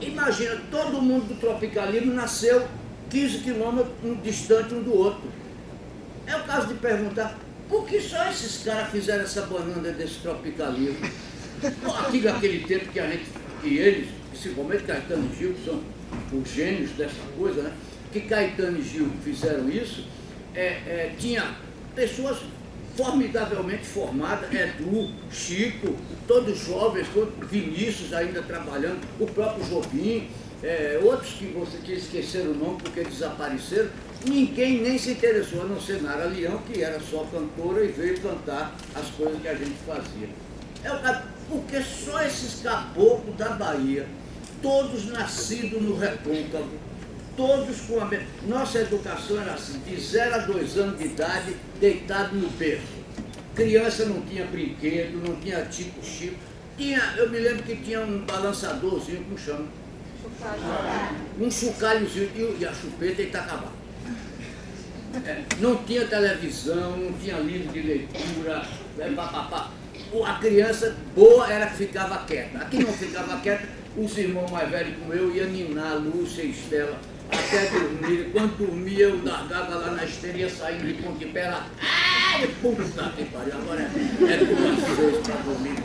Imagina, todo mundo do tropicalismo nasceu 15 quilômetros distante um do outro. É o caso de perguntar, por que só esses caras fizeram essa banana desse tropicalismo? Aquele tempo que eles, principalmente Caetano e Gil, que são os gênios dessa coisa, né? Que Caetano e Gil fizeram isso, tinha pessoas formidavelmente formadas, Edu, Chico, todos jovens, Vinícius ainda trabalhando, o próprio Jobim, outros que esqueceram o nome porque desapareceram. Ninguém nem se interessou, a não ser Nara Leão, que era só cantora e veio cantar as coisas que a gente fazia. Porque só esses caboclos da Bahia, todos nascidos no Recôncavo, todos com a... Nossa educação era assim, de 0 a 2 anos de idade, deitado no berço. Criança não tinha brinquedo, não tinha tico-chico. Eu me lembro que tinha um balançadorzinho, como chama? Um chocalhozinho e a chupeta Itacabá. Não tinha televisão, não tinha livro de leitura, A criança boa era que ficava quieta. A que não ficava quieta, os irmãos mais velhos como eu iam ninar, Lúcia e Estela, até dormir. Quando dormia, eu largava lá na esteira, ia saindo de ponto de pé lá. Puta que pariu, agora é 2 vezes para dormir,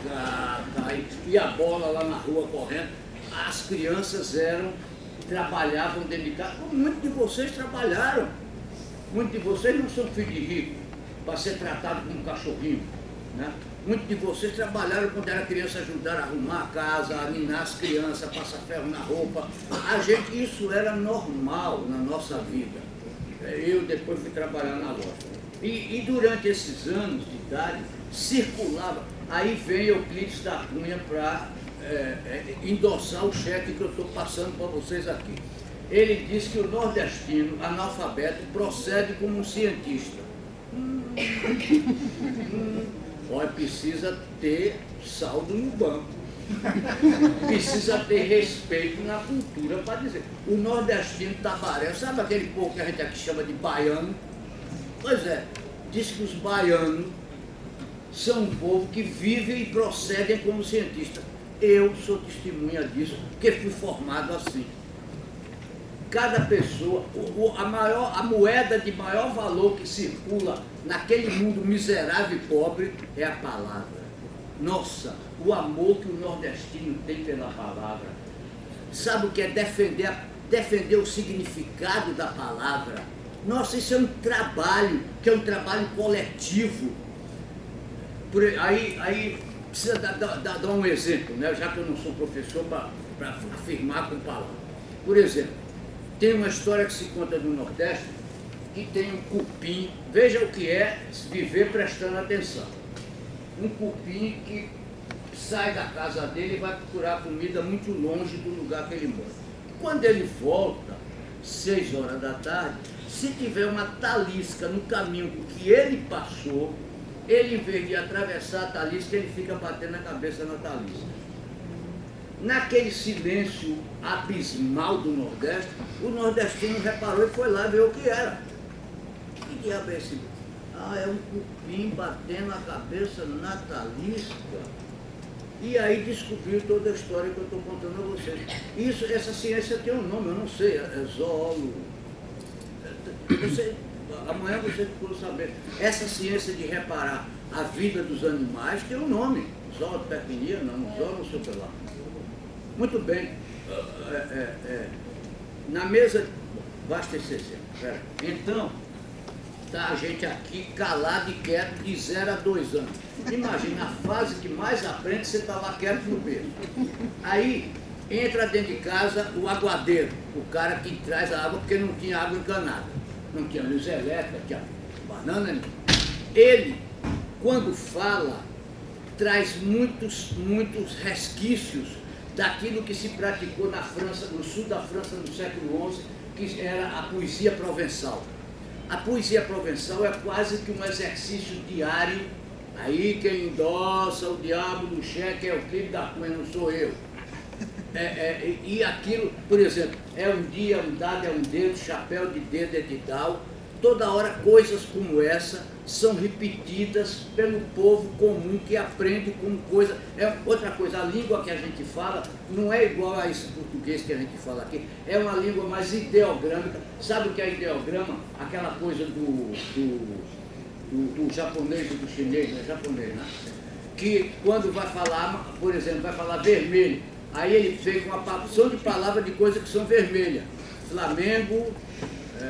cair. E a bola lá na rua correndo. As crianças trabalhavam dentro de casa, como muitos de vocês trabalharam. Muitos de vocês não são filhos de rico para ser tratado como um cachorrinho, né? Muitos de vocês trabalharam quando era criança, ajudaram a arrumar a casa, a ninar as crianças, passar ferro na roupa. Isso era normal na nossa vida. Eu depois fui trabalhar na loja. E durante esses anos de idade, circulava. Aí vem Euclides da Cunha para endossar o cheque que eu estou passando para vocês aqui. Ele diz que o nordestino analfabeto procede como um cientista. Olha, precisa ter saldo no banco. Precisa ter respeito na cultura para dizer. O nordestino tabaré, sabe aquele povo que a gente aqui chama de baiano? Pois é, diz que os baianos são um povo que vivem e procedem como cientista. Eu sou testemunha disso, porque fui formado assim. Cada pessoa, a moeda de maior valor que circula naquele mundo miserável e pobre é a palavra. Nossa, o amor que o nordestino tem pela palavra. Sabe o que é defender o significado da palavra? Nossa, isso é um trabalho, que é um trabalho coletivo. Aí precisa dar um exemplo, né? Já que eu não sou professor, para afirmar com palavras. Por exemplo, tem uma história que se conta no Nordeste, que tem um cupim, veja o que é viver prestando atenção. Um cupim que sai da casa dele e vai procurar comida muito longe do lugar que ele mora. Quando ele volta, 6 horas da tarde, se tiver uma talisca no caminho que ele passou, ele, em vez de atravessar a talisca, ele fica batendo a cabeça na talisca. Naquele silêncio abismal do Nordeste, o nordestino reparou e foi lá ver o que era. Que diabo é esse? É um cupim batendo a cabeça na talisca. E aí descobriu toda a história que eu estou contando a vocês. Essa ciência tem um nome, eu não sei, é zoólogo. Amanhã você procura saber. Essa ciência de reparar a vida dos animais tem um nome. Zootecnia, não sei o que lá. Muito bem. Na mesa, basta esse exemplo. Então, tá a gente aqui calado e quieto de 0 a 2 anos. Imagina, a fase que mais aprende, você está lá quieto no berço. Aí, entra dentro de casa o aguadeiro, o cara que traz a água porque não tinha água encanada. Não tinha luz elétrica, tinha banana. Ele, quando fala, traz muitos resquícios daquilo que se praticou na França, no sul da França, no século XI, que era a poesia provençal. A poesia provençal é quase que um exercício diário. Aí quem endossa o diabo do cheque é o Euclides da Cunha, não sou eu. E aquilo, por exemplo, é um dia, um dado, é um dedo, chapéu de dedo é de dal. Toda hora coisas como essa são repetidas pelo povo comum que aprende como coisa. Outra coisa, a língua que a gente fala não é igual a esse português que a gente fala aqui, é uma língua mais ideogrâmica. Sabe o que é ideograma? Aquela coisa do japonês e do chinês, né? Japonês, né? Que quando vai falar, por exemplo, vai falar vermelho, aí ele vem com uma porção de palavras de coisas que são vermelhas. Flamengo,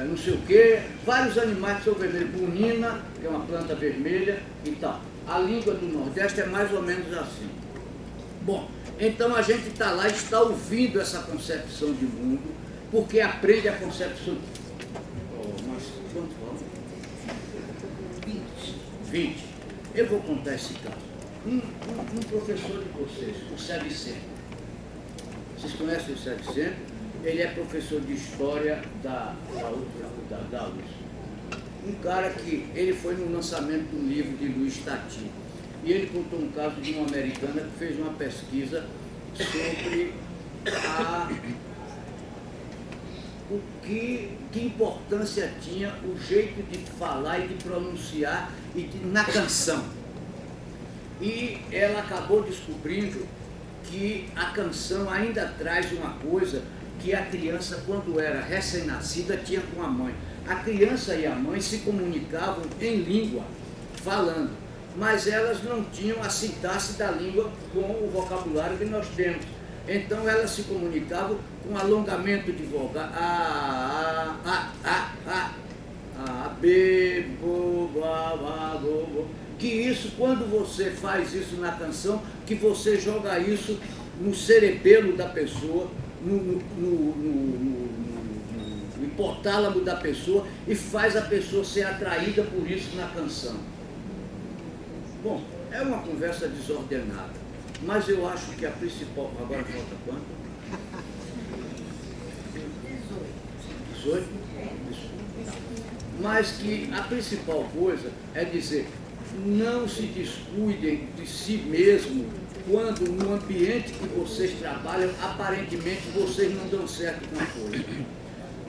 não sei o quê, vários animais que são vermelhos, bunina, que é uma planta vermelha e tal. A língua do Nordeste é mais ou menos assim. Bom, então a gente está lá e está ouvindo essa concepção de mundo, porque aprende a concepção. Mas quanto vamos? 20. Eu vou contar esse caso. Um professor de vocês, o Sevicento. Vocês conhecem o Sevicento? Ele é professor de História da USP. Um cara que ele foi no lançamento do livro de Luiz Tati. E ele contou um caso de uma americana que fez uma pesquisa sobre que importância tinha o jeito de falar e de pronunciar na canção. E ela acabou descobrindo que a canção ainda traz uma coisa que a criança, quando era recém-nascida, tinha com a mãe. A criança e a mãe se comunicavam em língua, falando, mas elas não tinham a sintaxe da língua com o vocabulário que nós temos. Então elas se comunicavam com alongamento de vogal, B, bo, ba, ba, bo, bo. Que isso, quando você faz isso na canção, que você joga isso no cerebelo da pessoa, no hipotálamo da pessoa e faz a pessoa ser atraída por isso na canção. Bom, é uma conversa desordenada, mas eu acho que a principal... Agora falta quanto? 18? Mas que a principal coisa é dizer, não se descuidem de si mesmo quando no ambiente que vocês trabalham, aparentemente vocês não dão certo com a coisa.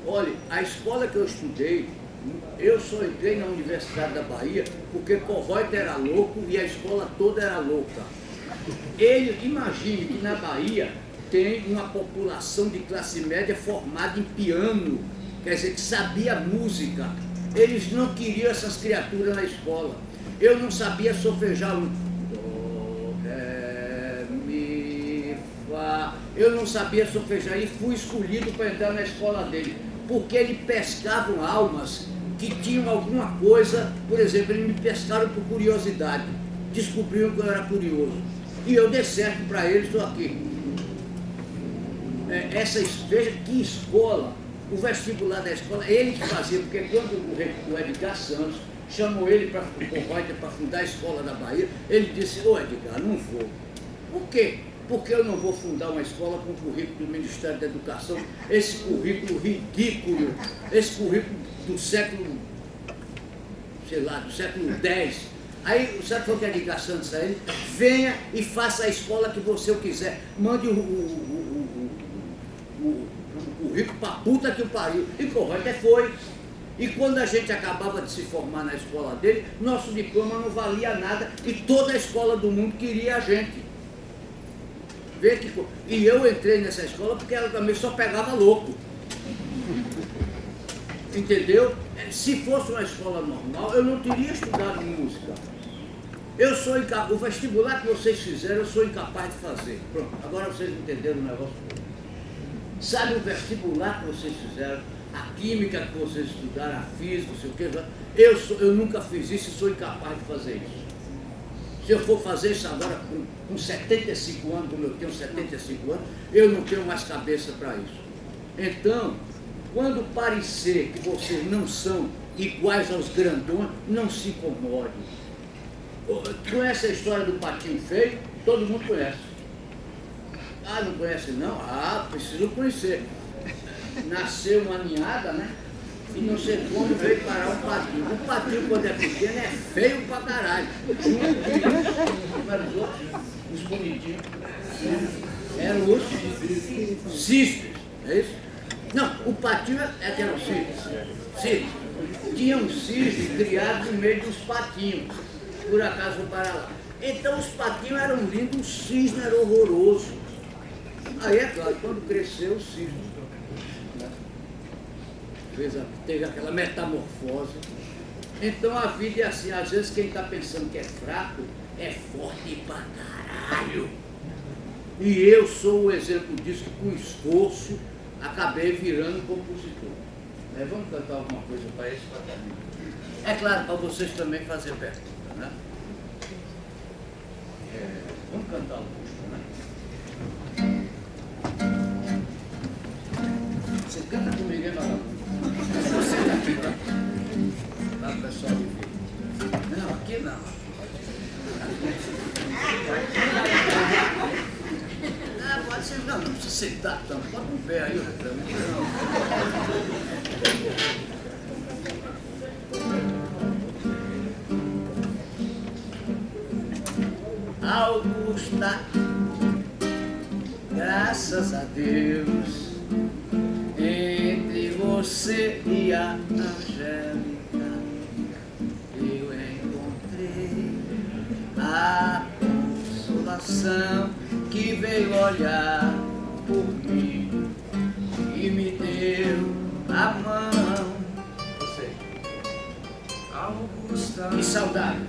Olha, a escola que eu estudei, eu só entrei na Universidade da Bahia porque Kovoyt era louco e a escola toda era louca. Imagine que na Bahia tem uma população de classe média formada em piano, quer dizer, que sabia música. Eles não queriam essas criaturas na escola. Eu não sabia solfejar um do, ré, mi, fá. Eu não sabia solfejar e fui escolhido para entrar na escola dele, porque eles pescavam almas que tinham alguma coisa. Por exemplo, eles me pescaram por curiosidade, descobriram que eu era curioso e eu dei certo para eles, estou aqui. Veja que escola, o vestibular da escola, ele que fazia, porque quando o Edgar Santos chamou ele para fundar a escola da Bahia, ele disse, ô Edgar, não vou. Por quê? Porque eu não vou fundar uma escola com o currículo do Ministério da Educação, esse currículo ridículo, esse currículo do século, sei lá, do século X. Aí, sabe qual que é a ligação disso aí? Venha e faça a escola que você quiser. Mande o currículo para puta que o pariu. E Kovoyt foi. E quando a gente acabava de se formar na escola dele, nosso diploma não valia nada e toda a escola do mundo queria a gente. Vê que, e eu entrei nessa escola porque ela também só pegava louco. Entendeu? Se fosse uma escola normal, eu não teria estudado música. Eu sou incapaz, o vestibular que vocês fizeram, eu sou incapaz de fazer. Pronto, agora vocês entenderam o negócio. Sabe o vestibular que vocês fizeram, a química que vocês estudaram, a física, não sei o que, eu nunca fiz isso e sou incapaz de fazer isso. Se eu for fazer isso agora com 75 anos, como eu tenho 75 anos, eu não tenho mais cabeça para isso. Então, quando parecer que vocês não são iguais aos grandões, não se incomodem. Conhece a história do patinho feio? Todo mundo conhece. Ah, não conhece não? Ah, preciso conhecer. Nasceu uma ninhada, né? E não sei como veio parar um patinho. O patinho, quando é pequeno, é feio pra caralho. Como eram os outros? Os bonitinhos. Eram os cisnes, é isso? Não, o patinho é que eram cisnes. Cisnes. Tinha um cisne criado no meio dos patinhos. Por acaso vou parar lá. Então os patinhos eram lindos, o cisne era horroroso. Aí é claro, quando cresceu o cisne, teve aquela metamorfose. Então a vida é assim, às vezes quem está pensando que é fraco, é forte pra caralho. E eu sou o exemplo disso, que com esforço acabei virando compositor. Vamos cantar alguma coisa para esse patamar. É claro, para vocês também fazer pergunta, né? Vamos cantar Augusta, né? Você canta comigo, hein, Magal? Você tá aqui, tá? Lá o pessoal de ver. Não, aqui não. Não, pode ser, não precisa sentar tanto. Bota um pé aí, pra mim. Augusta, graças a Deus, entre você e a Angélica, eu encontrei a consolação que veio olhar por mim e me deu a mão. Você, Augusta, que saudade!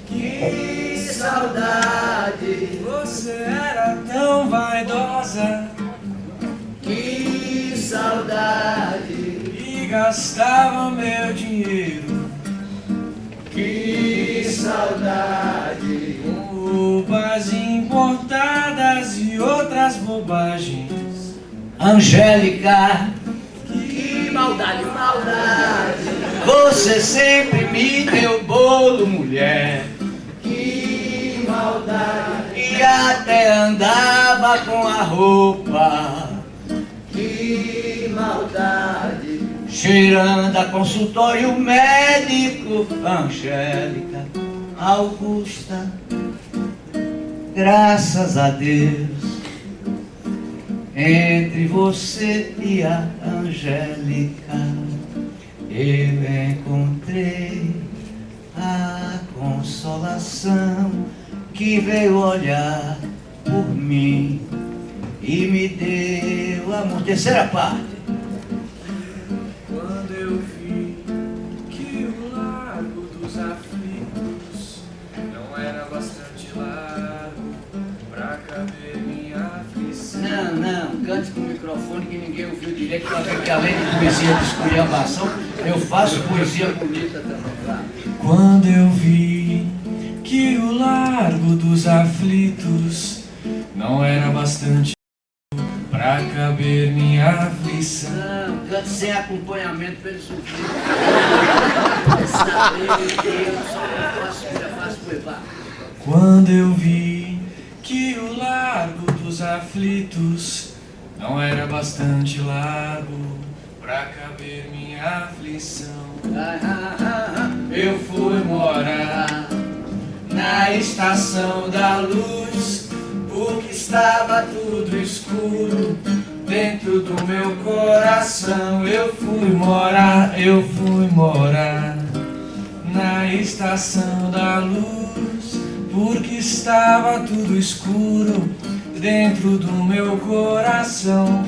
Que saudade! você era tão vaidosa Que saudade! e gastava meu dinheiro Que saudade! com roupas importadas e outras bobagens. Angélica, que maldade, maldade! Você sempre me deu bolo, mulher. Que maldade! E até andava com a roupa. Que maldade! Cheirando a consultório médico. Angélica, Augusta, graças a Deus, entre você e a Angélica, eu encontrei a consolação que veio olhar por mim e me deu amor. Terceira parte. Quando eu vi que o largo dos aflitos não era bastante largo pra caber minha aflição. Não, cante com o microfone que ninguém ouviu direito, porque além de poesia de esculhambação, eu faço poesia bonita também, claro. Quando eu vi que o largo dos aflitos não era bastante pra caber minha aflição. Não, cante sem acompanhamento para eles ouvirem. Saber que eu só faço levar. Quando eu vi que o largo dos aflitos não era bastante largo pra caber minha aflição, eu fui morar na estação da luz, porque estava tudo escuro dentro do meu coração. Eu fui morar na estação da luz, porque estava tudo escuro dentro do meu coração.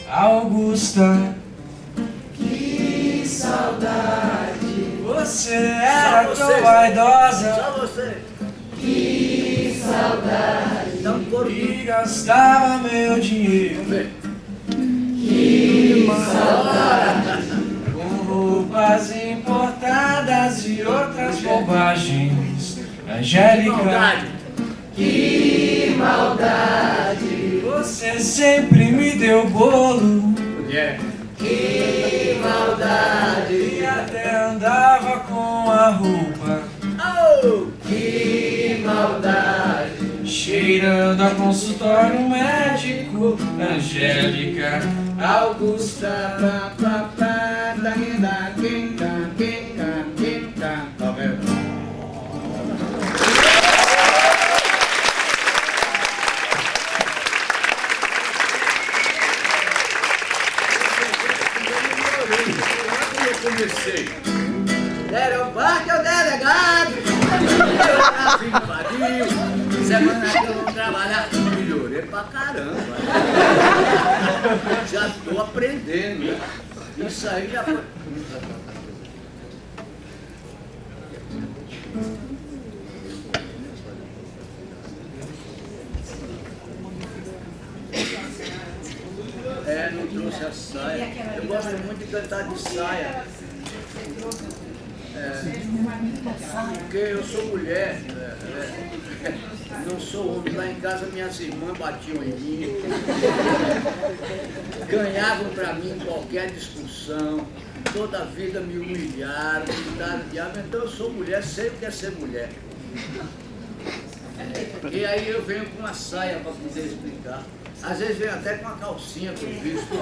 Augusta, Que saudade! você era Só tão você. vaidosa Só você! Que saudade! Dá um coro de e gastava meu dinheiro com roupas importadas e outras bobagens. Angélica, Que maldade! você sempre me deu bolo Mulher! Que maldade! e até andava com a roupa Oh! Que maldade! cheirando a consultório médico. Angélica, Augusta, pá, pá, pá, da, da, quinta, quinta, quinta. Tá vendo? Eu comecei. Deram parte ao delegado. Eu invadiu. Semana que eu vou trabalhar. Melhorei pra caramba. Já tô aprendendo. Isso aí já foi. Não trouxe a saia. Eu gosto muito de cantar de saia. Porque eu sou mulher, não sou homem. Lá em casa minhas irmãs batiam em mim, ganhavam para mim qualquer discussão, toda a vida me humilharam, me daram diabo. Então eu sou mulher, sei o que é ser mulher. E aí eu venho com uma saia para poder explicar. Às vezes venho até com uma calcinha que eu visto.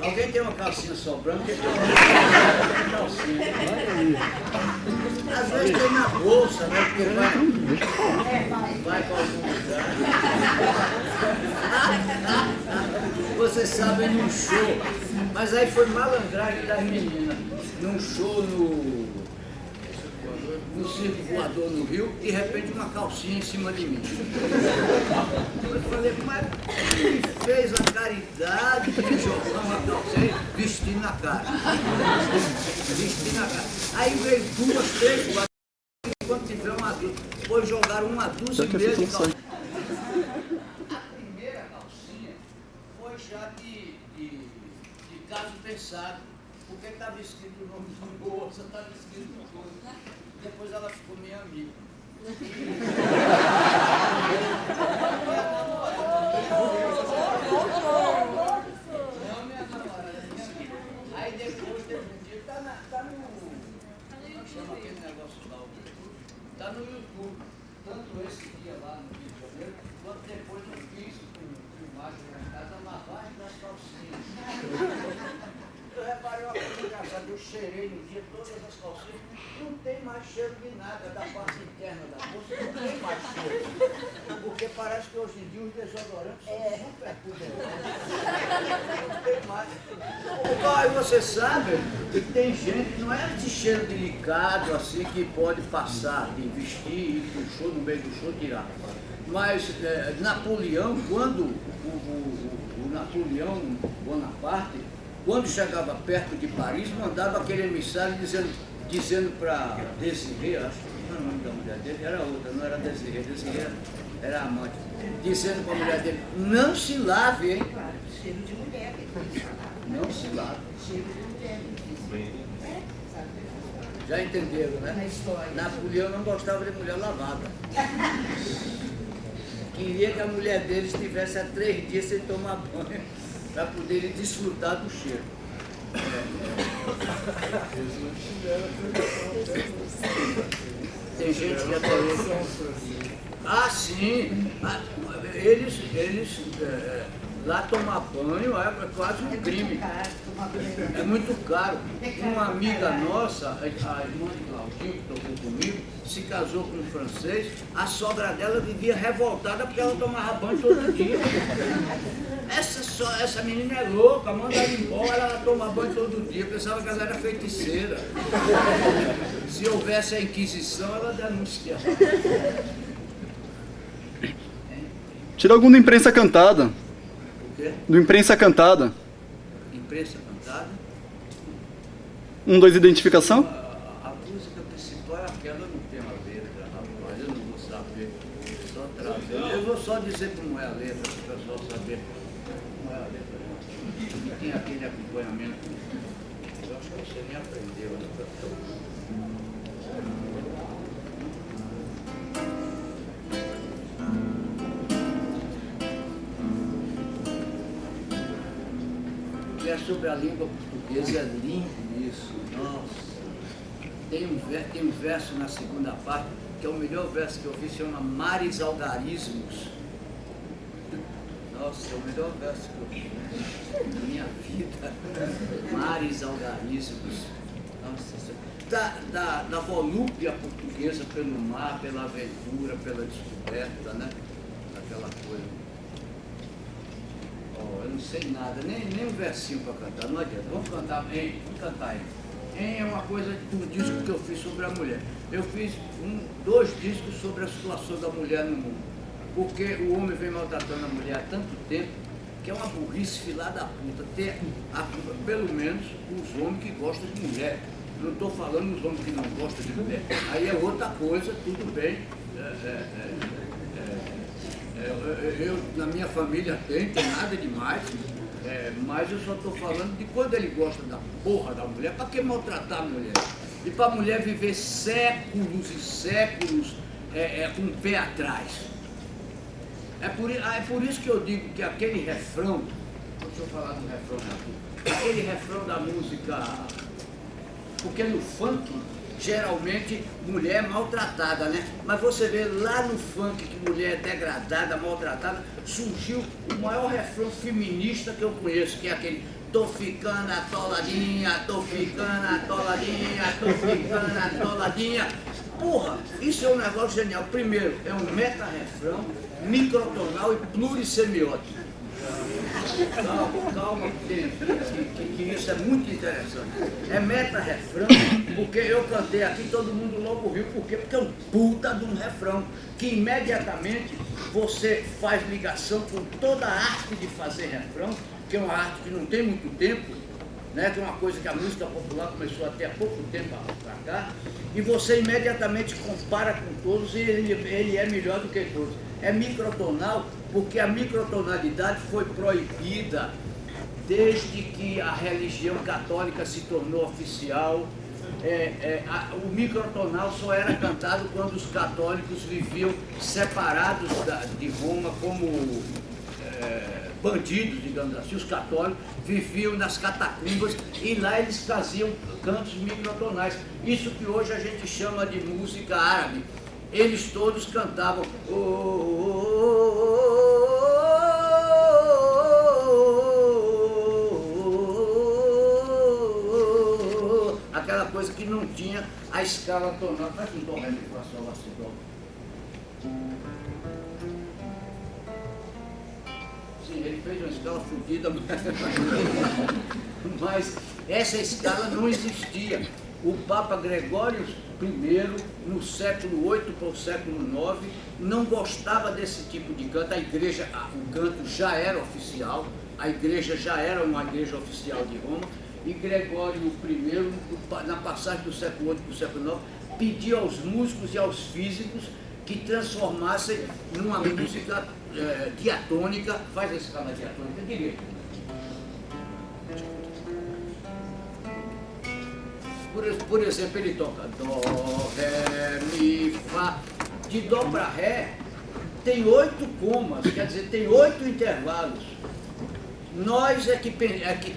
Alguém tem uma calcinha sobrando? Porque tem uma calcinha. Às vezes tem na bolsa, né? Porque vai para algum lugar. Vocês sabem, num show. Mas aí foi malandragem das meninas. Num show no Circo Voador no Rio, de repente uma calcinha em cima de mim. Eu falei, mas quem fez a caridade de jogar uma calcinha vestindo na cara? Vestindo na cara. Aí veio 2, 3, 4, enquanto tiver uma dúzia. Depois jogaram uma dúzia e meia de calcinha. A primeira calcinha foi já de caso pensado, porque estava escrito o nome do moço, estava escrito o nome. Depois ela ficou minha amiga. Não, minha namorada, minha amiga. Aí depois teve um dia, tá no. Como chama aquele negócio lá? Tá no YouTube. Tanto esse dia lá no Rio de Janeiro, quanto depois eu fiz com filmagem na casa, a lavagem das calcinhas. Eu reparei uma coisa engraçada, eu cheirei no dia todas as calcinhas, não tem mais cheiro de nada da parte interna da bolsa, não tem mais cheiro. Porque parece que hoje em dia os desodorantes são super poderosos. Não tem mais. Pai, você sabe que tem gente que não é de cheiro delicado assim que pode passar, de vestir, ir pro show, no meio do show, tirar. Mas Napoleão, quando o Napoleão Bonaparte, quando chegava perto de Paris, mandava aquele emissário dizendo para Desirê, acho que não era o nome da mulher dele, era outra, não era Desirê, Desirê era amante, dizendo para a mulher dele, não se lave, hein? Claro, cheiro de mulher. Não se lave. Cheiro de mulher. Já entenderam, Na né? história. Napoleão não gostava de mulher lavada. Queria que a mulher dele estivesse há 3 dias sem tomar banho, para poderem desfrutar do cheiro. Tem gente que até hoje... Ah, sim! Eles lá tomar banho é quase um crime. É muito caro. Uma amiga nossa, a irmã de Claudinho, que tocou comigo, se casou com um francês, a sogra dela vivia revoltada porque ela tomava banho todo dia. Essa menina é louca, manda ela embora, ela toma banho todo dia. Eu pensava que ela era feiticeira. Se houvesse a Inquisição, ela denunciava. Tira algum do Imprensa Cantada. O quê? Do Imprensa Cantada. Imprensa cantada? 1, 2, identificação. A música principal é aquela, não tem a letra, rapaz, eu não vou saber. Só trazer. Eu vou só dizer como é a letra, para o pessoal saber como é a letra. Não tem aquele acompanhamento. Eu acho que você nem aprendeu, né? E é sobre a língua portuguesa, é lindo isso, nossa. Tem um verso na segunda parte, que é o melhor verso que eu vi, chama Mares Algarismos. Nossa, é o melhor verso que eu vi na minha vida. Mares Algarismos. Nossa, da volúpia portuguesa pelo mar, pela aventura, pela descoberta, né? Aquela coisa. Eu não sei nada, nem um versinho para cantar, não adianta. Vamos cantar, hein? Vamos cantar, hein? Hein é uma coisa de um disco que eu fiz sobre a mulher. Eu fiz 2 discos sobre a situação da mulher no mundo. Porque o homem vem maltratando a mulher há tanto tempo que é uma burrice filha da puta ter pelo menos os homens que gostam de mulher. Não estou falando os homens que não gostam de mulher. Aí é outra coisa, tudo bem. Na minha família tem nada demais, mas eu só estou falando de quando ele gosta da porra da mulher. Para que maltratar a mulher? E para a mulher viver séculos e séculos com o pé atrás. É por isso que eu digo que aquele refrão, deixa eu falar do refrão aqui, aquele refrão da música, porque no funk, geralmente, mulher é maltratada, né? Mas você vê lá no funk que mulher é degradada, maltratada, surgiu o maior refrão feminista que eu conheço, que é aquele tô ficando atoladinha, tô ficando atoladinha, tô ficando atoladinha. Porra, isso é um negócio genial. Primeiro, é um meta-refrão, microtonal e plurissemiótico. Calma, que isso é muito interessante. É meta-refrão, porque eu cantei aqui, todo mundo logo riu. Por quê? Porque é um puta de um refrão, que imediatamente você faz ligação com toda a arte de fazer refrão, que é uma arte que não tem muito tempo, né? Que é uma coisa que a música popular começou a ter há pouco tempo para cá, e você imediatamente compara com todos e ele é melhor do que todos. É microtonal, porque a microtonalidade foi proibida desde que a religião católica se tornou oficial. O microtonal só era cantado quando os católicos viviam separados de Roma como bandidos, digamos assim. Os católicos viviam nas catacumbas e lá eles faziam cantos microtonais. Isso que hoje a gente chama de música árabe. Eles todos cantavam aquela coisa que não tinha a escala tonal. Faz um dó, ré, mi, fá, sol, lá, si, dó. Sim, ele fez uma escala fodida, mas essa escala não existia. O Papa Gregório I, no século VIII para o século IX, não gostava desse tipo de canto. A igreja, o canto já era oficial, a igreja já era uma igreja oficial de Roma, e Gregório I, na passagem do século VIII para o século IX, pediu aos músicos e aos físicos que transformassem numa música diatônica. Faz a escala diatônica direito. Por exemplo, ele toca dó, ré, mi, fá. De dó para ré tem 8 comas, quer dizer, tem 8 intervalos. Nós é que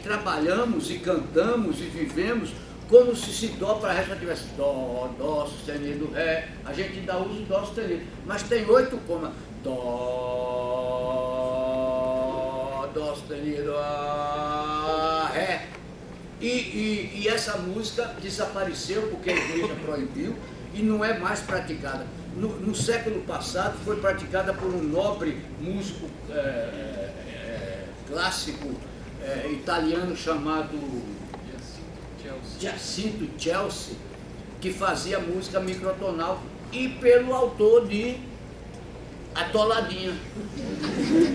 trabalhamos e cantamos e vivemos como se dó para ré só tivesse dó sustenido, ré. A gente ainda usa o dó sustenido, mas tem 8 comas. Dó sustenido, ré. E essa música desapareceu porque a igreja proibiu e não é mais praticada. No século passado foi praticada por um nobre músico clássico italiano chamado Giacinto Chelsea, que fazia música microtonal, e pelo autor de Atoladinha.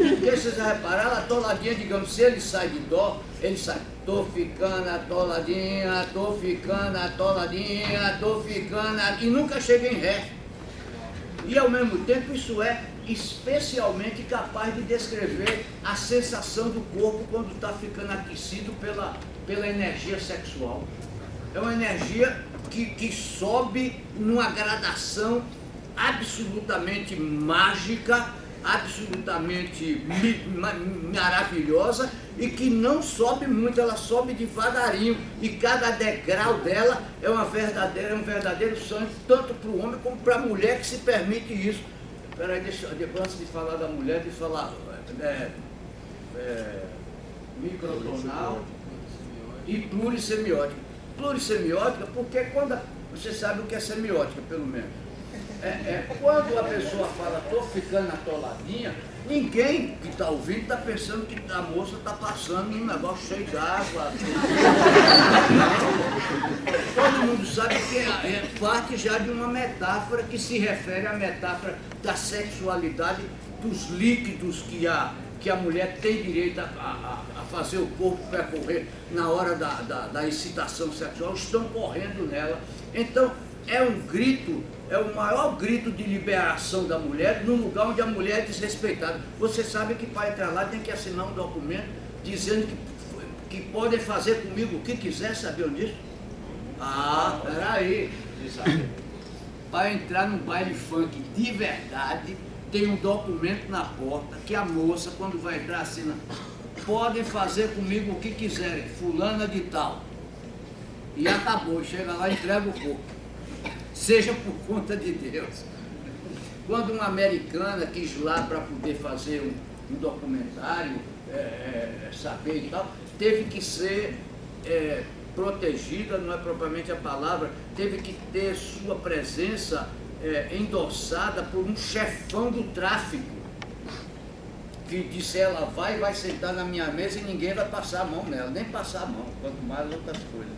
Porque vocês repararam, a atoladinha, digamos, se ele sai de dó, ele sai, tô ficando atoladinha, tô ficando atoladinha, tô ficando, e nunca chega em ré. E ao mesmo tempo isso é especialmente capaz de descrever a sensação do corpo quando está ficando aquecido pela energia sexual. É uma energia que sobe numa gradação absolutamente mágica, absolutamente maravilhosa, e que não sobe muito, ela sobe devagarinho, e cada degrau dela é um verdadeiro sonho, tanto para o homem como para a mulher que se permite isso. Peraí, depois antes de falar da mulher, de falar microtonal e plurissemiótica. Plurissemiótica, porque quando você sabe o que é semiótica, pelo menos. Quando a pessoa fala, tô ficando atoladinha, ninguém que está ouvindo está pensando que a moça está passando num negócio cheio d'água. Todo mundo sabe que é parte já de uma metáfora que se refere à metáfora da sexualidade, dos líquidos que a mulher tem direito a fazer o corpo percorrer na hora da excitação sexual, estão correndo nela. Então, é um grito, é o maior grito de liberação da mulher num lugar onde a mulher é desrespeitada. Você sabe que para entrar lá tem que assinar um documento dizendo que podem fazer comigo o que quiser, sabiam disso? Ah, peraí, vocês sabem. Para entrar num baile funk de verdade, tem um documento na porta que a moça, quando vai entrar, assina: podem fazer comigo o que quiserem, fulana de tal. E acabou, chega lá e entrega o corpo. Seja por conta de Deus. Quando uma americana quis ir lá para poder fazer um documentário, saber e tal, teve que ser protegida, não é propriamente a palavra, teve que ter sua presença endossada por um chefão do tráfico, que disse: ela vai sentar na minha mesa e ninguém vai passar a mão nela, nem passar a mão, quanto mais outras coisas.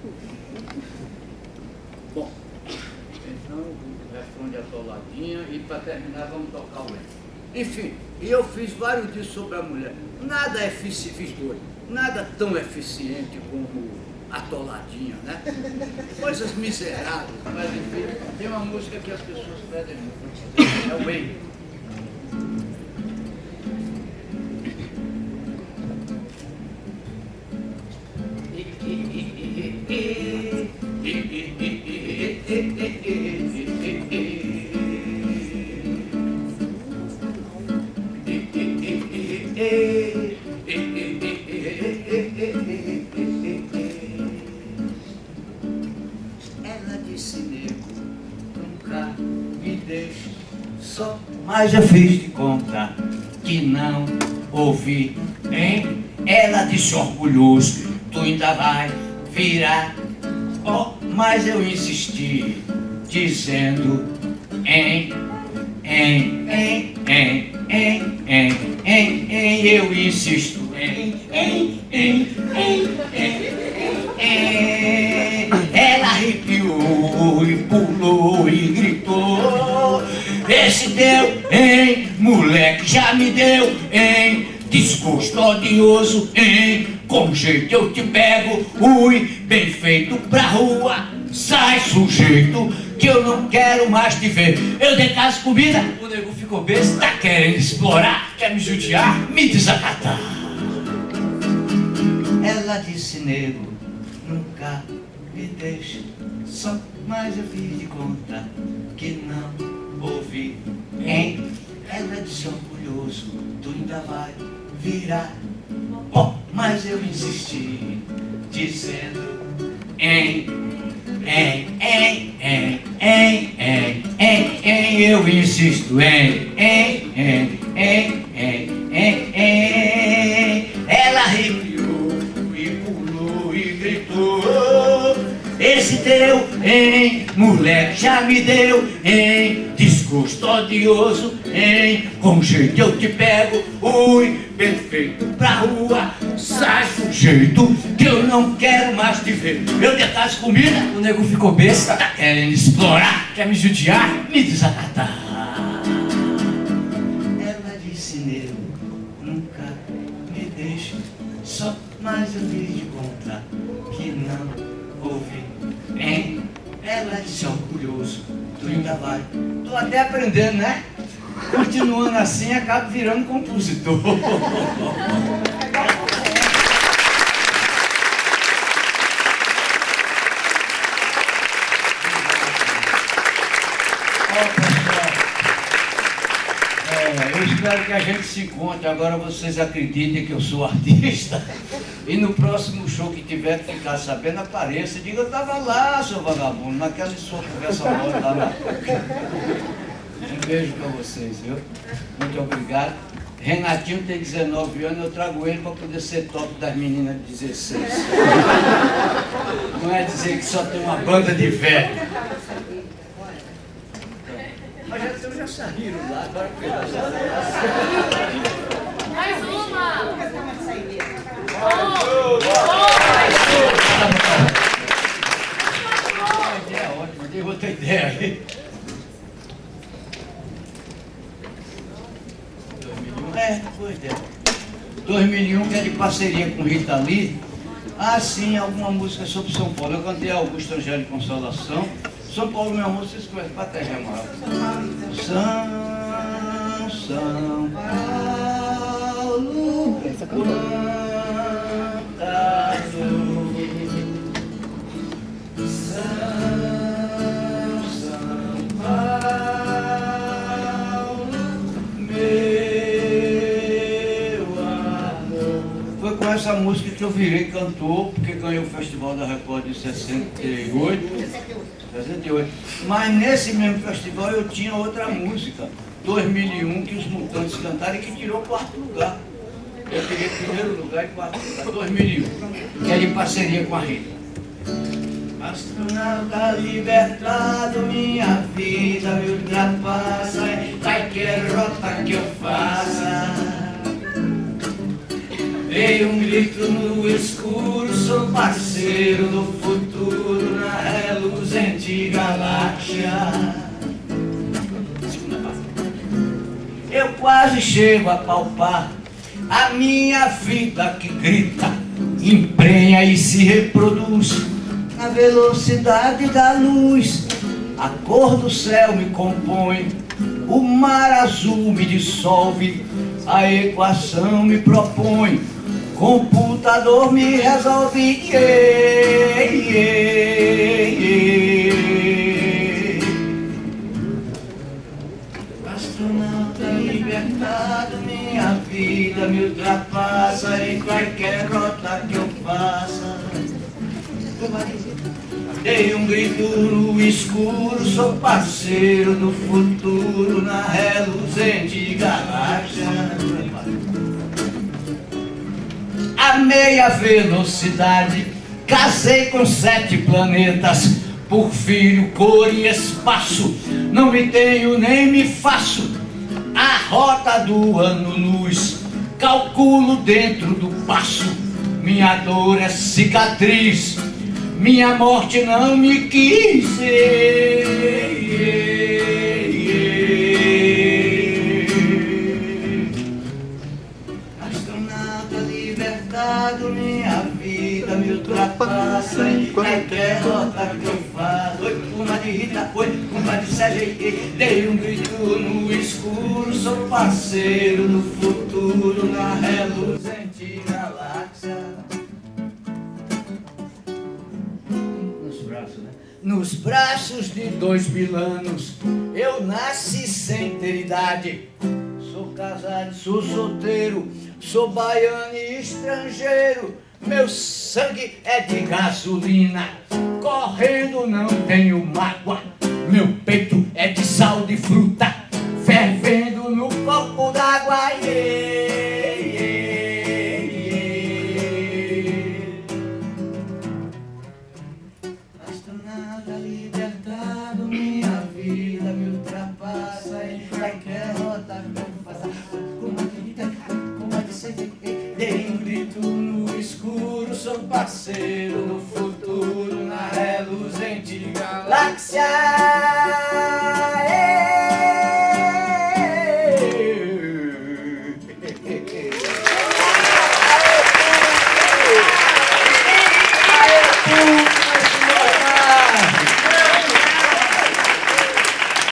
Bom, então o refrão de Atoladinha, e para terminar vamos tocar o hino. Enfim, e eu fiz vários dias sobre a mulher. Nada é fiz dois, nada tão eficiente como Atoladinha, né? Coisas miseráveis, mas enfim, tem uma música que as pessoas pedem muito, é o hino. Ela disse: nego, nunca me deixe só, mas eu fiz de conta que não ouvi, hein? Ela disse orgulhoso: tu ainda vai virar. Oh, mas eu insisti, dizendo: eu insisto, Ela arrepiou e pulou e gritou: esse deu, moleque, já me deu, desgosto odioso, com jeito eu te pego, bem feito pra rua, sai sujeito, que eu não quero mais te ver. Eu dei casa comida, o nego ficou besta, tá querendo explorar, quer me judiar, me desacatar. Ela disse: nego, nunca me deixe só, mas eu fiz de conta que não ouvi, Ela disse orgulhoso: tu ainda vai virar. Oh, mas eu insisti, dizendo: eu insisto, Ela arrepiou e pulou e gritou: esse teu, moleque, já me deu, desgosto odioso, com jeito eu te pego, bem feito pra rua, sai sujeito, que eu não quero mais te ver. Eu dei casa comida, o nego ficou besta, tá querendo explorar, quer me judiar, me desacatar. Ela disse: nego, nunca me deixe só, mas eu fiz de conta que não ouvi, Ela disse orgulhoso: tu ainda vai. Tô até aprendendo, né? Continuando assim, acabo virando compositor. Eu espero que a gente se encontre. Agora vocês acreditem que eu sou artista. E no próximo show que tiver que ficar sabendo, apareça e diga: eu estava lá, seu vagabundo, naquela sua conversa boa lá na... Um beijo para vocês, viu? Muito obrigado. Renatinho tem 19 anos, eu trago ele para poder ser top das meninas de 16. Não é dizer que só tem uma banda de velho. Mas já saíram lá, agora Mais uma! Uma ideia ótima, dei outra ideia aí. 2001, boa ideia. 2001, que é de parceria com Rita Lee. Ah, sim, alguma música sobre São Paulo. Eu cantei Augusto Angélico Consolação, São Paulo, meu amor, vocês conhecem para terra maior. São Paulo, quanta dor. São Paulo, meu amor. Foi com essa música que eu virei cantor, porque ganhei o Festival da Record de 68. Mas nesse mesmo festival eu tinha outra música, 2001, que os Mutantes cantaram e que tirou o 4º lugar. Eu peguei 1º lugar e 4º lugar, 2001, que é de parceria com a Rita. Astronauta libertado, minha vida me ultrapassa em qualquer rota que eu faça. Dei um grito no escuro, sou parceiro do futuro na reluzente galáxia. Eu quase chego a palpar a minha vida que grita, emprenha e se reproduz na velocidade da luz. A cor do céu me compõe, o mar azul me dissolve, a equação me propõe, computador me resolve. Yeah, yeah, yeah. Astronauta libertado, minha vida me ultrapassa em qualquer rota que eu faça. Dei um grito no escuro, sou parceiro do futuro na reluzente galáxia. A meia velocidade, casei com 7 planetas, por filho, cor e espaço, não me tenho nem me faço. A rota do ano-luz, calculo dentro do passo, minha dor é cicatriz, minha morte não me quis. Astronauta libertado, minha vida me ultrapassa em qualquer rota que eu faço. Oi, uma de Rita, oi, uma de Sérgio. Dei um grito no escuro, sou parceiro do futuro na reluzente galáxia. Nos braços de 2000 anos, eu nasci sem ter idade. Sou casado, sou solteiro, sou baiano e estrangeiro. Meu sangue é de gasolina, correndo não tenho mágoa. Meu peito é de sal de fruta, fervendo no copo d'água. Astronauta libertado, minha vida me ultrapassa em qualquer rota que eu faça. Como a de ser, dei um grito no escuro, sou parceiro do futuro.